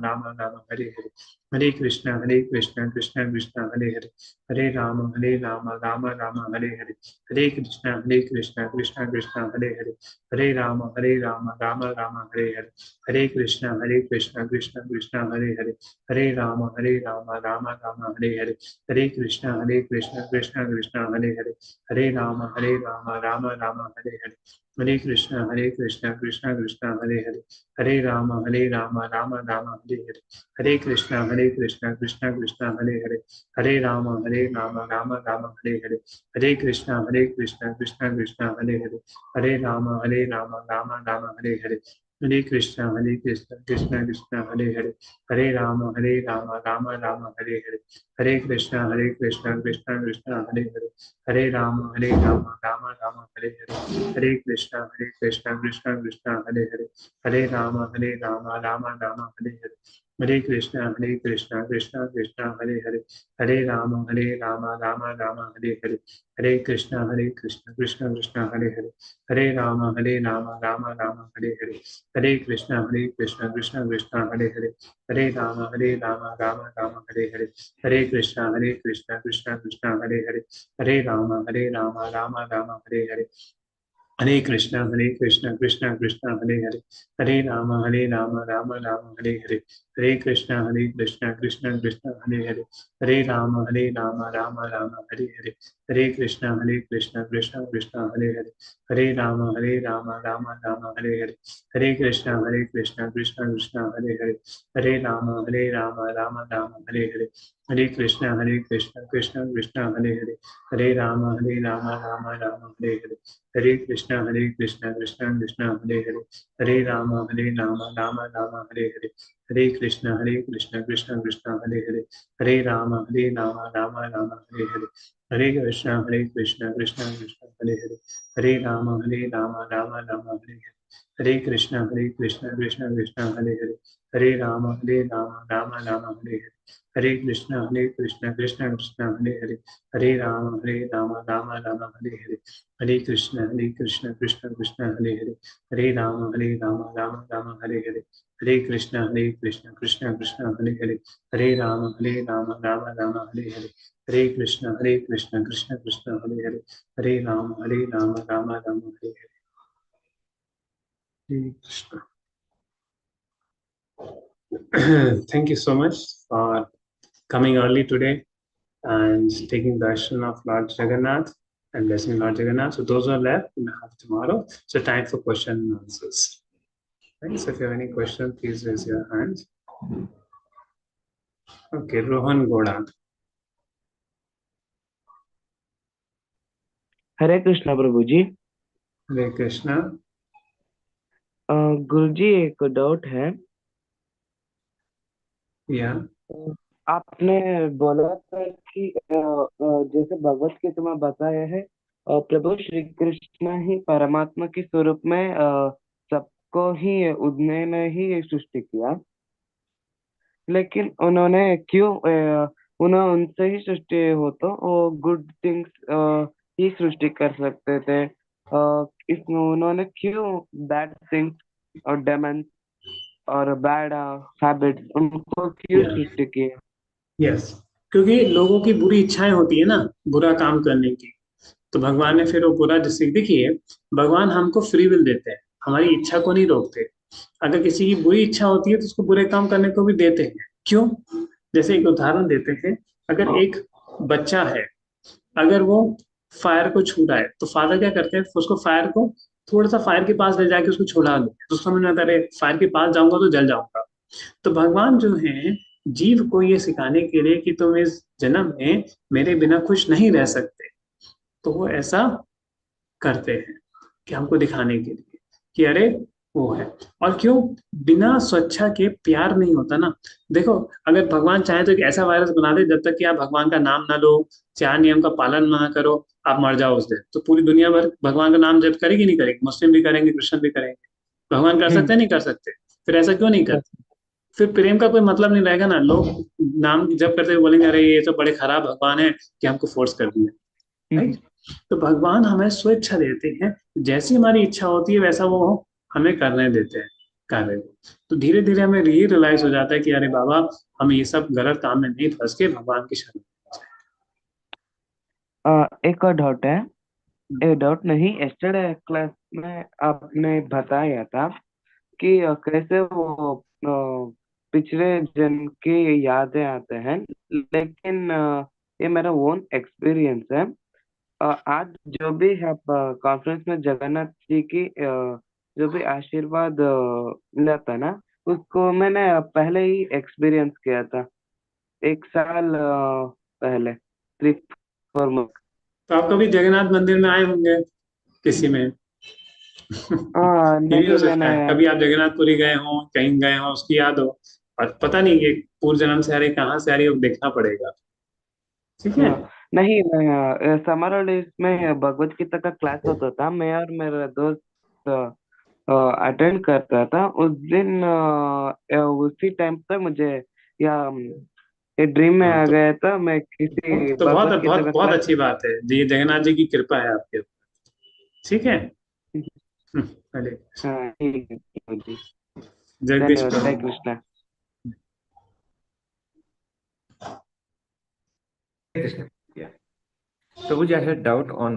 Speaker 1: Rama Rama Hare Hare, Hare Krishna Krishna Krishna Hare Hare, Hare Rama Rama Rama Hare Hare, Hare Krishna Krishna Krishna Hare Hare, Hare Rama Rama Rama Hare Hare, Hare Krishna Krishna Krishna Hare Hare, Hare Rama Rama Rama Hare Hare, Hare Krishna Krishna Krishna Hare Hare, Hare Rama Rama Rama Hare Hare, Hare Krishna Krishna Krishna Hare Hare, Hare Rama Rama Rama Hare Hare, Hare Krishna Krishna Krishna Hare Hare, Hare Rama Rama Rama Hare Hare, Hare Krishna Krishna Krishna Hare Hare, Hare Rama Rama Rama Hare Hare, Hare Krishna Krishna Krishna Hare Hare, Hare Rama Rama Rama Hare Hare, Hare Krishna Krishna Krishna Hare Hare, Hare Rama Rama Rama Hare Hare, Hare Krishna Krishna Krishna Hare Hare, Hare Rama Rama Rama Hare Hare, Hare Krishna Krishna Krishna Hare Hare, Hare Rama Rama Rama Hare Hare, Hare Krishna Krishna Krishna Hare Hare, Hare Rama Rama Rama Hare Hare, Hare Krishna Krishna Krishna Hare Hare, Hare Rama Rama Rama Hare Hare, Hare Krishna Krishna Krishna Hare Hare, Hare Rama Rama Rama Hare Hare, Hare Krishna Krishna Krishna Hare Hare, Hare Rama Rama Rama Hare Hare, Hare Krishna Krishna Krishna Hare Hare, Hare Rama Rama Rama Hare Hare, Hare Krishna Krishna Krishna Hare Hare, Hare Rama Rama Rama Hare Hare, Hare Krishna Krishna Krishna Hare Hare, Hare Rama Rama Rama Hare Hare, Hare Krishna Krishna Krishna Hare Hare, Hare Rama Rama Rama Hare Hare, Hare Krishna Krishna Krishna Hare Hare, Hare Rama Rama Rama Hare Hare, Hare Krishna Krishna Krishna Hare Hare, Hare Rama Rama Rama Hare Hare, Hare Krishna Krishna Krishna Hare Hare, Hare Rama Rama Rama Hare Hare, Hare Krishna Krishna Krishna Hare Hare, Hare Rama Rama Rama Hare Hare, Hare Krishna Krishna Krishna Hare Hare, Hare Rama Rama Rama Hare Hare, Hare Krishna Krishna Krishna Hare Hare, Hare Rama Rama Rama Hare Hare, Hare Krishna Krishna Krishna Hare Hare, Hare Rama Rama Rama Hare Hare. Hare Krishna. Thank you so much for coming early today and taking darshan of Lord Jagannath and blessing Lord Jagannath. So those who are left, we have tomorrow. So time for question and answers. Right? So if you have any question, please raise your hand. Okay, Rohan Goda.
Speaker 9: Hare Krishna Prabhu ji.
Speaker 1: Hare Krishna.
Speaker 9: गुरु जी एक doubt है।
Speaker 1: Yeah.
Speaker 9: आपने बोला था कि जैसे भगवत गीता में बताया है प्रभु श्री कृष्ण ही परमात्मा के स्वरूप में सबको ही उन्होंने ही सृष्टि किया, लेकिन उन्होंने क्यों उन्होंने उनसे ही सृष्टि हो तो वो गुड थिंग्स ही सृष्टि कर सकते थे, इसमें उन्होंने क्यों बैड थिंग्स और डेमन और बैड हैबिट्स उनको क्यों सृष्टि किया?
Speaker 1: यस, क्योंकि लोगों की बुरी इच्छाएं होती है ना, बुरा काम करने की, तो भगवान ने फिर वो पूरा जिससे देखिए भगवान हमको फ्री विल देते हैं, हमारी इच्छा को नहीं रोकते। अगर किसी की बुरी इच्छा होती है तो उसको बुरे काम करने को भी देते हैं। क्यों? जैसे एक उदाहरण देते हैं, अगर एक बच्चा है, अगर वो फायर को छू रहा है तो फादर क्या करते हैं, उसको फायर को थोड़ा सा फायर के पास ले जाके उसको छुड़ा दो, तो समझ में आता है अरे फायर के पास जाऊंगा तो जल जाऊंगा। तो भगवान जो है जीव को ये सिखाने के लिए कि तुम इस जन्म में मेरे बिना खुश नहीं रह सकते, तो वो ऐसा करते हैं कि हमको दिखाने के लिए कि अरे वो है। और क्यों? बिना स्वेच्छा के प्यार नहीं होता ना। देखो अगर भगवान चाहे तो एक ऐसा वायरस बना दे जब तक कि आप भगवान का नाम ना लो, 4 नियम का पालन ना करो, आप मर जाओ उस दिन, तो पूरी दुनिया भर भगवान का नाम जप करेगी नहीं करेगी? मुस्लिम भी करेंगे, क्रिश्चियन भी करेंगे। भगवान कर सकते हैं नहीं कर सकते? फिर ऐसा क्यों नहीं करते? फिर प्रेम का कोई मतलब नहीं रहेगा ना। लोग नाम जप करते हुए बोलेंगे अरे ये तो बड़े खराब भगवान है कि हमको फोर्स कर दिया। राइट? तो भगवान हमें स्वेच्छा देते हैं, जैसी हमारी इच्छा होती है वैसा वो हमें करने देते हैं कार्य को। तो धीरे धीरे हमें ये रियलाइज हो जाता है कि अरे बाबा हम ये सब गलत काम में नहीं फंस के भगवान की शरण
Speaker 9: एक और डाउट है। एक डाउट नहीं, यस्टरडे क्लास में आपने बताया था कि कैसे वो पिछले जन्म की यादें आते हैं, लेकिन ये मेरा ओन एक्सपीरियंस है। आज जो भी आप कॉन्फ्रेंस में जगन्नाथ जी की जो भी आशीर्वाद मिला था ना, उसको मैंने पहले ही एक्सपीरियंस किया था, 1 साल पहले, 3-4 मंथ।
Speaker 1: तो आप कभी जगन्नाथ मंदिर में आए होंगे किसी में? ये भी हो
Speaker 9: नहीं,
Speaker 1: सकता
Speaker 9: मैंने
Speaker 1: है कभी आप जगन्नाथपुरी गए हो, कहीं गए हो, उसकी याद हो, और पता नहीं ये पूर्व जन्म से आ रही कहाँ से आ रही है, वो देखना पड़ेगा। ठीक है?
Speaker 9: नहीं, मैं समर हॉलीडेज में भगवत गीता का क्लास होता था, मैं और मेरा दोस्त अटेंड करता था। उस दिन उसी टाइम पे मुझे या ये ड्रीम में
Speaker 1: हाँ,
Speaker 9: आ गया था, मैं किसी
Speaker 1: तो बहुत
Speaker 9: भगवत गीता
Speaker 1: बहुत
Speaker 9: का
Speaker 1: बहुत
Speaker 9: क्लास।
Speaker 1: अच्छी बात है जी, ये जगन्नाथ जी की कृपा है आपके ऊपर। ठीक है। हरे
Speaker 9: हाँ, ठीक है प्रभु जी।
Speaker 1: जगदीश
Speaker 9: धन्यवाद, हरे
Speaker 1: प्रभु।
Speaker 9: Krishna.
Speaker 10: Yeah. Prabhuji, I had a doubt on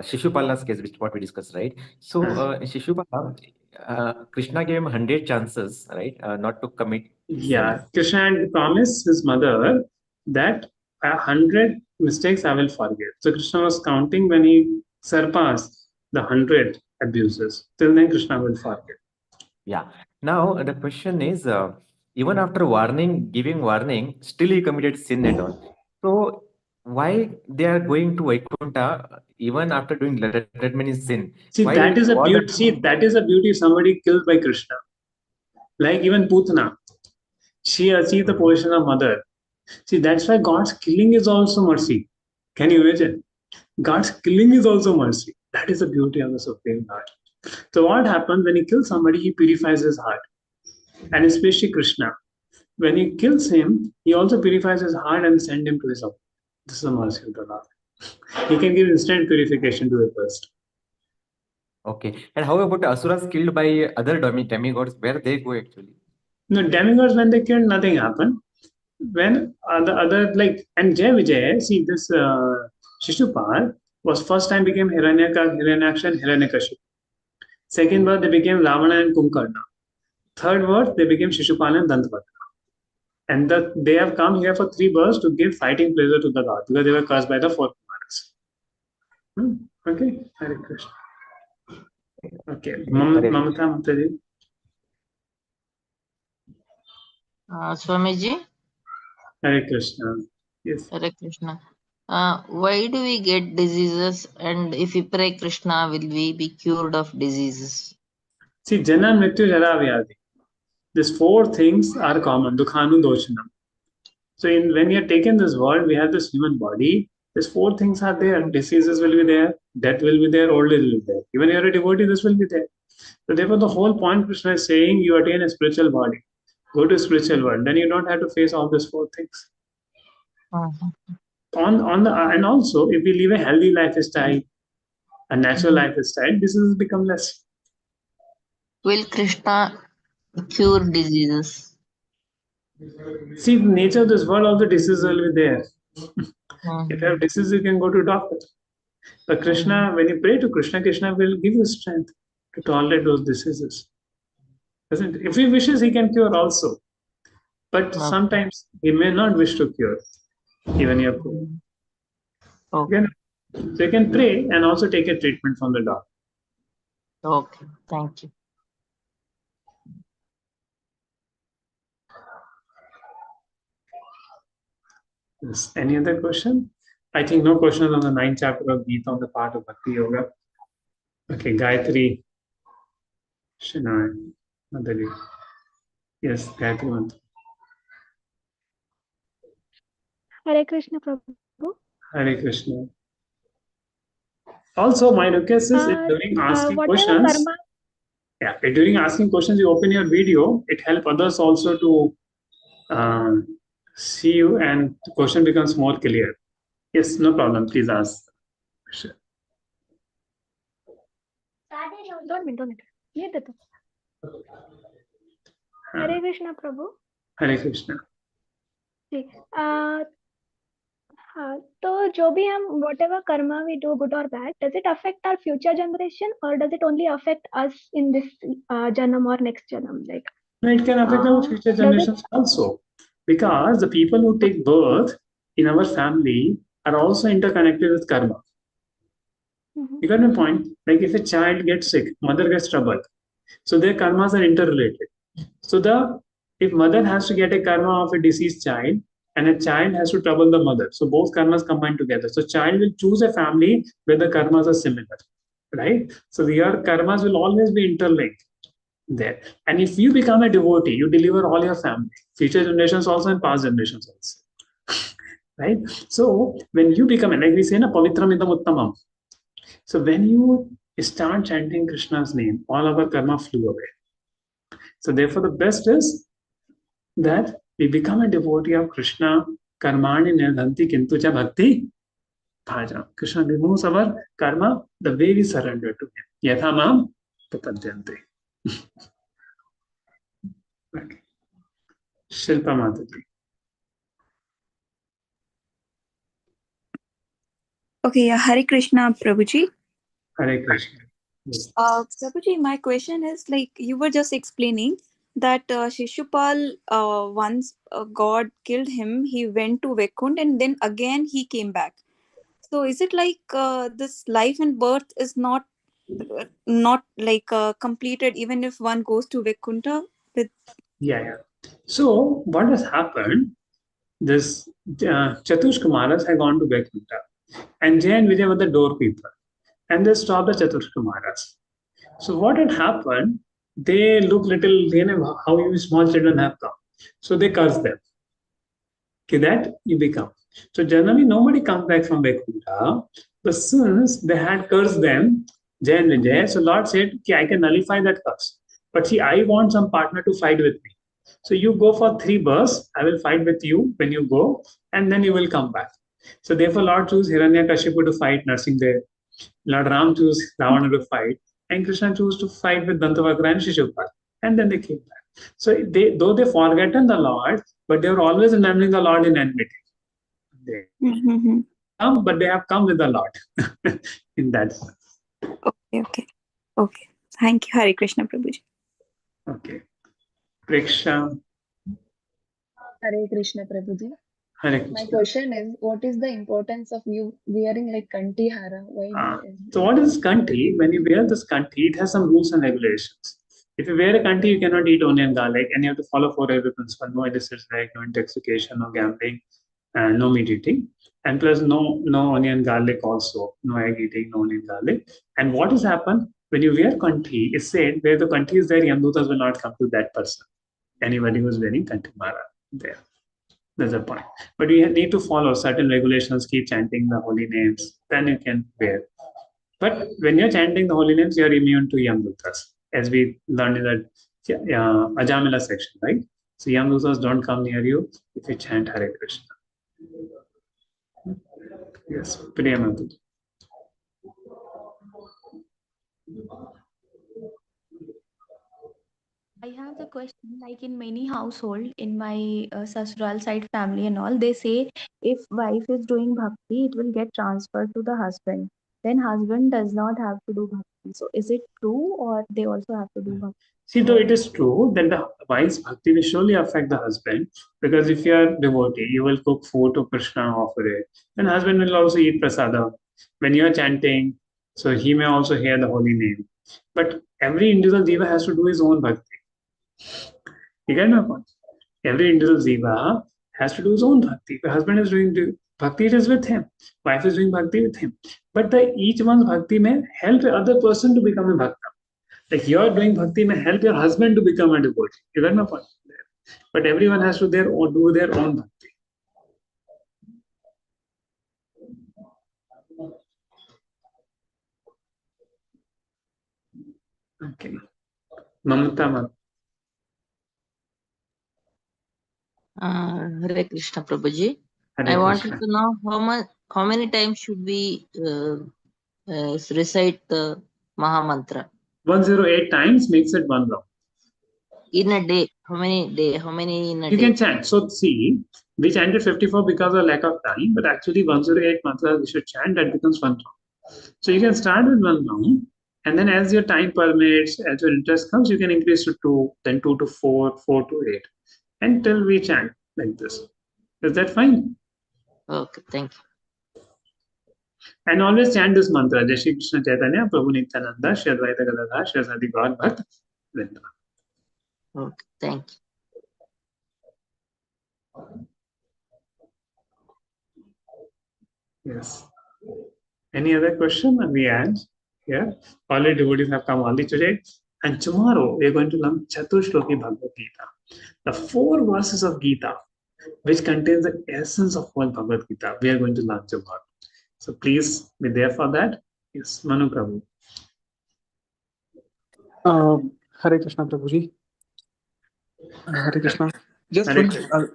Speaker 10: Shishupala's case, which what we discussed, right? So, Shishupala, Krishna gave him 100 chances, right, not to commit sin.
Speaker 1: Yeah, Krishna had promised his mother that 100 mistakes I will forgive. So Krishna was counting when he surpassed the 100 abuses. Till then, Krishna will forgive.
Speaker 10: Yeah. Now, the question is, even after warning, giving warning, still he committed sin and all. So, why they are going to Vaikuntha even after doing that many sin?
Speaker 1: See,
Speaker 10: Why
Speaker 1: that is a
Speaker 10: all
Speaker 1: beauty. See, that is a beauty of somebody killed by Krishna. Like even Putana, she achieved the position of mother. See, that's why God's killing is also mercy. Can you imagine? God's killing is also mercy. That is the beauty of the Supreme Lord. So what happens when he kills somebody? He purifies his heart, and especially Krishna. When he kills him, he also purifies his heart and sends him to his home. This is the mercy of the Lord. He can give instant purification to a person.
Speaker 10: Okay. And how about asuras killed by other demigods? Where they go actually?
Speaker 1: No, demigods, when they killed, nothing happened. When the other, like, and Jai Vijay, see this Shishupal was first time became Hiranyaksha and Hiranyakashipu. Second birth, they became Ravana and Kumbhakarna. Third birth, they became Shishupal and Dantavakra. And they have come here for 3 births to give fighting pleasure to the god because they were cursed by the 4 Kumaras. Okay, Hare Krishna. Okay, Mamata Mataji.
Speaker 11: Swamiji,
Speaker 1: Hare Krishna. Yes.
Speaker 11: Hare Krishna. Why do we get diseases, and if we pray Krishna, will we be cured of diseases?
Speaker 1: See, Jana Mrityu Jara Vyadi. These 4 things are common. Dukhanu Doshanam. So when we are taken this world, we have this human body. These 4 things are there. Diseases will be there. Death will be there. Old age will be there. Even if you are a devotee, this will be there. So therefore, the whole point Krishna is saying, you attain a spiritual body. Go to spiritual world. Then you don't have to face all these 4 things. And also, if we live a healthy lifestyle, a natural lifestyle, diseases become less.
Speaker 11: Will Krishna cure diseases?
Speaker 1: See, the nature of this world, all the diseases will be there. If you have disease, you can go to doctor. But Krishna, when you pray to Krishna, Krishna will give you strength to tolerate those diseases. Doesn't it? If he wishes, he can cure also. But sometimes he may not wish to cure, even your poor.
Speaker 11: Okay.
Speaker 1: So you can pray and also take a treatment from the doctor.
Speaker 11: Okay. Thank you.
Speaker 1: Yes. Any other question? I think no questions on the 9th chapter of Gita on the part of Bhakti Yoga. Okay, Gayatri, Shinai, Madhuri. Yes, Gayatri Mantra.
Speaker 12: Hare Krishna Prabhu.
Speaker 1: Hare Krishna. Also, my request is during asking
Speaker 12: Whatever
Speaker 1: questions,
Speaker 12: karma,
Speaker 1: during asking questions, you open your video. It helps others also to see you, and the question becomes more clear. Yes, no problem. Please ask. Sure.
Speaker 12: don't minute. ये दे दो. Hare Krishna Prabhu.
Speaker 1: Hare Krishna.
Speaker 12: जी. हाँ, तो जो भी हम whatever karma we do, good or bad, does it affect our future generation or does it only affect us in this janam or next janam? Like,
Speaker 1: No, it can affect our future generations also, because the people who take birth in our family are also interconnected with karma. You got my point? Like if a child gets sick, mother gets troubled, so their karmas are interrelated. So if mother has to get a karma of a deceased child, and a child has to trouble the mother, so both karmas combine together. So child will choose a family where the karmas are similar, right? So your karmas will always be interlinked there. And if you become a devotee, you deliver all your family, future generations also and past generations also. Right? So when you become, like we say, na pavitram idam uttamam. So when you start chanting Krishna's name, all our karma flew away. So therefore, the best is that we become a devotee of Krishna. Karmani nirdhanti kintu cha bhakti bhaja. Krishna removes our karma the way we surrender to him. Yatha mam papadyante. Okay. Shilpa Mataji.
Speaker 13: Okay, Hare Krishna, Prabhuji.
Speaker 1: Hare Krishna. Yes.
Speaker 13: Prabhuji, my question is like you were just explaining that Shishupal, once God killed him, he went to Vaikunt and then again he came back. So is it like this life and birth is not like completed even if one goes to Vaikuntha with?
Speaker 1: Yeah. So what has happened? This Chatush Kumaras had gone to Vaikuntha, and Jay and Vijay were the doorkeeper, and they stopped the Chatush Kumaras. So what had happened? They look little, how you small children have come. So they cursed them. Okay, that you become. So generally nobody comes back from Vaikuntha, but since they had cursed them, Jay and Vijay, so Lord said, okay, I can nullify that curse. But see, I want some partner to fight with me. So you go for 3 births, I will fight with you when you go, and then you will come back. So therefore, Lord chose Hiranyakashipu to fight Narsimhadev. Lord Ram chose Ravana to fight, and Krishna chose to fight with Dantavakra and Shishupal. And then they came back. So though they forgotten the Lord, but they were always remembering the Lord in enmity. But they have come with the Lord in that sense.
Speaker 13: Okay. Thank you, Hare Krishna, Prabhuji.
Speaker 1: Okay. Preksha.
Speaker 14: Hare Krishna, Prabhuji.
Speaker 1: Hare Krishna.
Speaker 14: My question is, what is the importance of you wearing like kanti hara?
Speaker 1: So what is kanti? When you wear this kanti, it has some rules and regulations. If you wear a kanti, you cannot eat onion garlic, and you have to follow 4 every principle: no illicit drug, no intoxication, no gambling, and no meat eating, and plus no onion garlic also, no egg eating, no onion garlic. And what has happened when you wear kanti? It's said where the kanti is there, Yamdutas will not come to that person. Anybody who is wearing kanti mara there. That's the point. But you need to follow certain regulations, keep chanting the holy names, then you can wear. But when you're chanting the holy names, you're immune to Yamdutas, as we learned in that Ajamila section, right? So Yamdutas don't come near you if you chant Hare Krishna. Yes, Priyamatu.
Speaker 15: I have the question, like in many household, in my sasural side family and all, they say if wife is doing bhakti, it will get transferred to the husband. then husband does not have to do bhakti. So is it true, or they also have to do bhakti?
Speaker 1: See, though it is true, then the wife's bhakti will surely affect the husband, because if you are devotee, you will cook food to Krishna, offer it. Then husband will also eat prasada. When you are chanting, so he may also hear the holy name. But every individual jiva has to do his own bhakti. You get my point? Every individual jiva has to do his own bhakti. The husband is doing bhakti, it is with him. Wife is doing bhakti with him. But each one's bhakti may help the other person to become a bhakta. Like you are doing bhakti may help your husband to become a devotee. You get my point? But everyone has to do their own bhakti. Okay. Mamata.
Speaker 11: Hare Krishna, Prabhuji.
Speaker 1: Hare
Speaker 11: I wanted
Speaker 1: Krishna.
Speaker 11: to know how many times should we recite the Maha Mantra
Speaker 1: 108 times makes it one round.
Speaker 11: in a day. How many in a
Speaker 1: You
Speaker 11: day?
Speaker 1: can chant. So see, we chanted 54 because of lack of time, but actually 108 mantras we should chant, that becomes one round. So you can start with one round, and then as your time permits, as your interest comes, you can increase to 2, then 2 to 4, 4 to 8, until we chant like this. Is that fine?
Speaker 11: Okay, thank you.
Speaker 1: And always chant this mantra: Jai Shri Krishna Chaitanya, Prabhu Nityananda, Shri Advaita Gadadhar, Shri Sadi Gaur Bhakt Vrinda.
Speaker 11: Okay, thank
Speaker 1: you. Yes. Any other question? We end here. Already devotees have come only today. And tomorrow we are going to learn Chatushloki Bhagavad Gita. The 4 verses of Gita, which contains the essence of whole Bhagavad Gita. We are going to learn tomorrow. So please be there for that. Yes, Manu Prabhu.
Speaker 16: Hare Krishna, Prabhuji. Hare Krishna. Just
Speaker 1: Hare
Speaker 16: one,
Speaker 1: Krishna.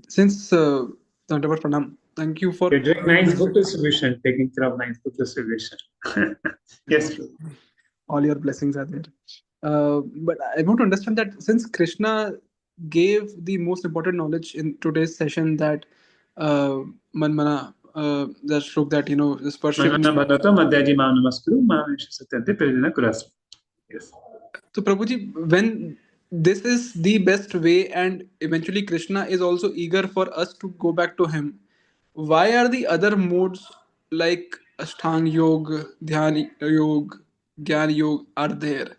Speaker 16: Since Dandavat Pranam, thank you for.
Speaker 1: You're doing nice book distribution, taking care of nice book distribution. Yes.
Speaker 16: All your blessings are there. But I want to understand that since Krishna gave the most important knowledge in today's session, that Manmana, the shlok that the Sparship.
Speaker 1: Yes.
Speaker 16: So Prabhuji, when this is the best way, and eventually Krishna is also eager for us to go back to him, why are the other modes like Ashtang Yoga, Dhyan Yoga, Gyan Yoga are there?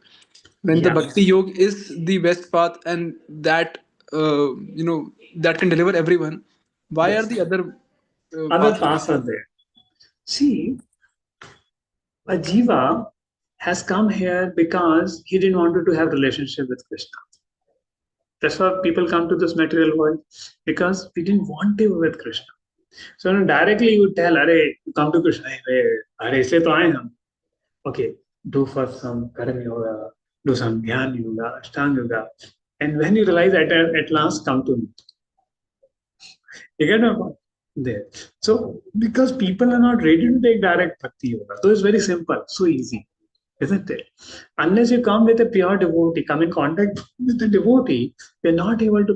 Speaker 16: When the Bhakti Yoga is the best path, and that that can deliver everyone, why are the other
Speaker 1: paths are there? See, a jiva has come here because he didn't want to have relationship with Krishna. That's why people come to this material world, because we didn't want to be with Krishna. So directly you tell, "Are, come to Krishna. Are, isliye to aaye hum." Okay, do first some karma yoga, do some dhyan yoga, ashtanga yoga, and when you realize at last, come to me. You get my point? There. So because people are not ready to take direct bhakti yoga, so it's very simple, so easy. Isn't it? Unless you come with a pure devotee, come in contact with the devotee, you're not able to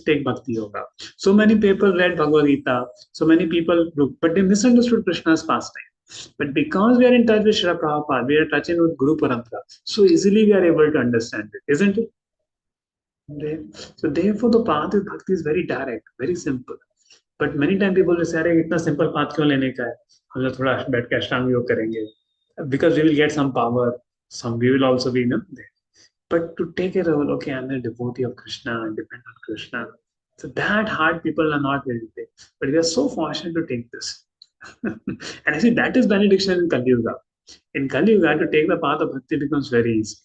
Speaker 1: take Bhakti Yoga. So many people read Bhagavad Gita, so many people, but they misunderstood Krishna's pastime. But because we are in touch with Srila Prabhupada, we are touching with Guru Parampara, so easily we are able to understand it, isn't it? So therefore the path of Bhakti is very direct, very simple. But many times people will say, "अरे इतना simple path क्यों लेने का है? हम लोग थोड़ा बैठ के अष्टांग योग करेंगे." Because we will get some power, we will also be there. But to take a role, okay, I'm a devotee of Krishna, I depend on Krishna. So that hard people are not ready to take. But we are so fortunate to take this. And I see that is benediction in Kali Yuga. In Kali Yuga, to take the path of bhakti becomes very easy.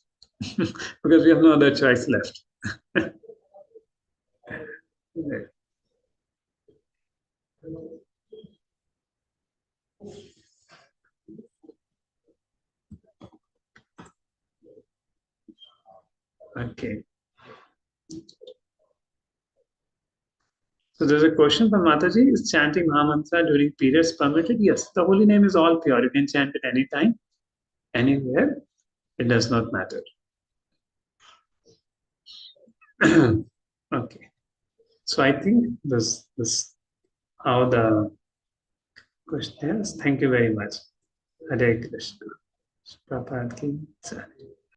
Speaker 1: Because we have no other choice left. Okay. So there's a question from Mataji. Is chanting Mahamantra during periods permitted? Yes. The holy name is all pure. You can chant it anytime, anywhere. It does not matter. Okay. So I think this how the question is. Thank you very much. Hare Krishna. Prabhupada ki jai.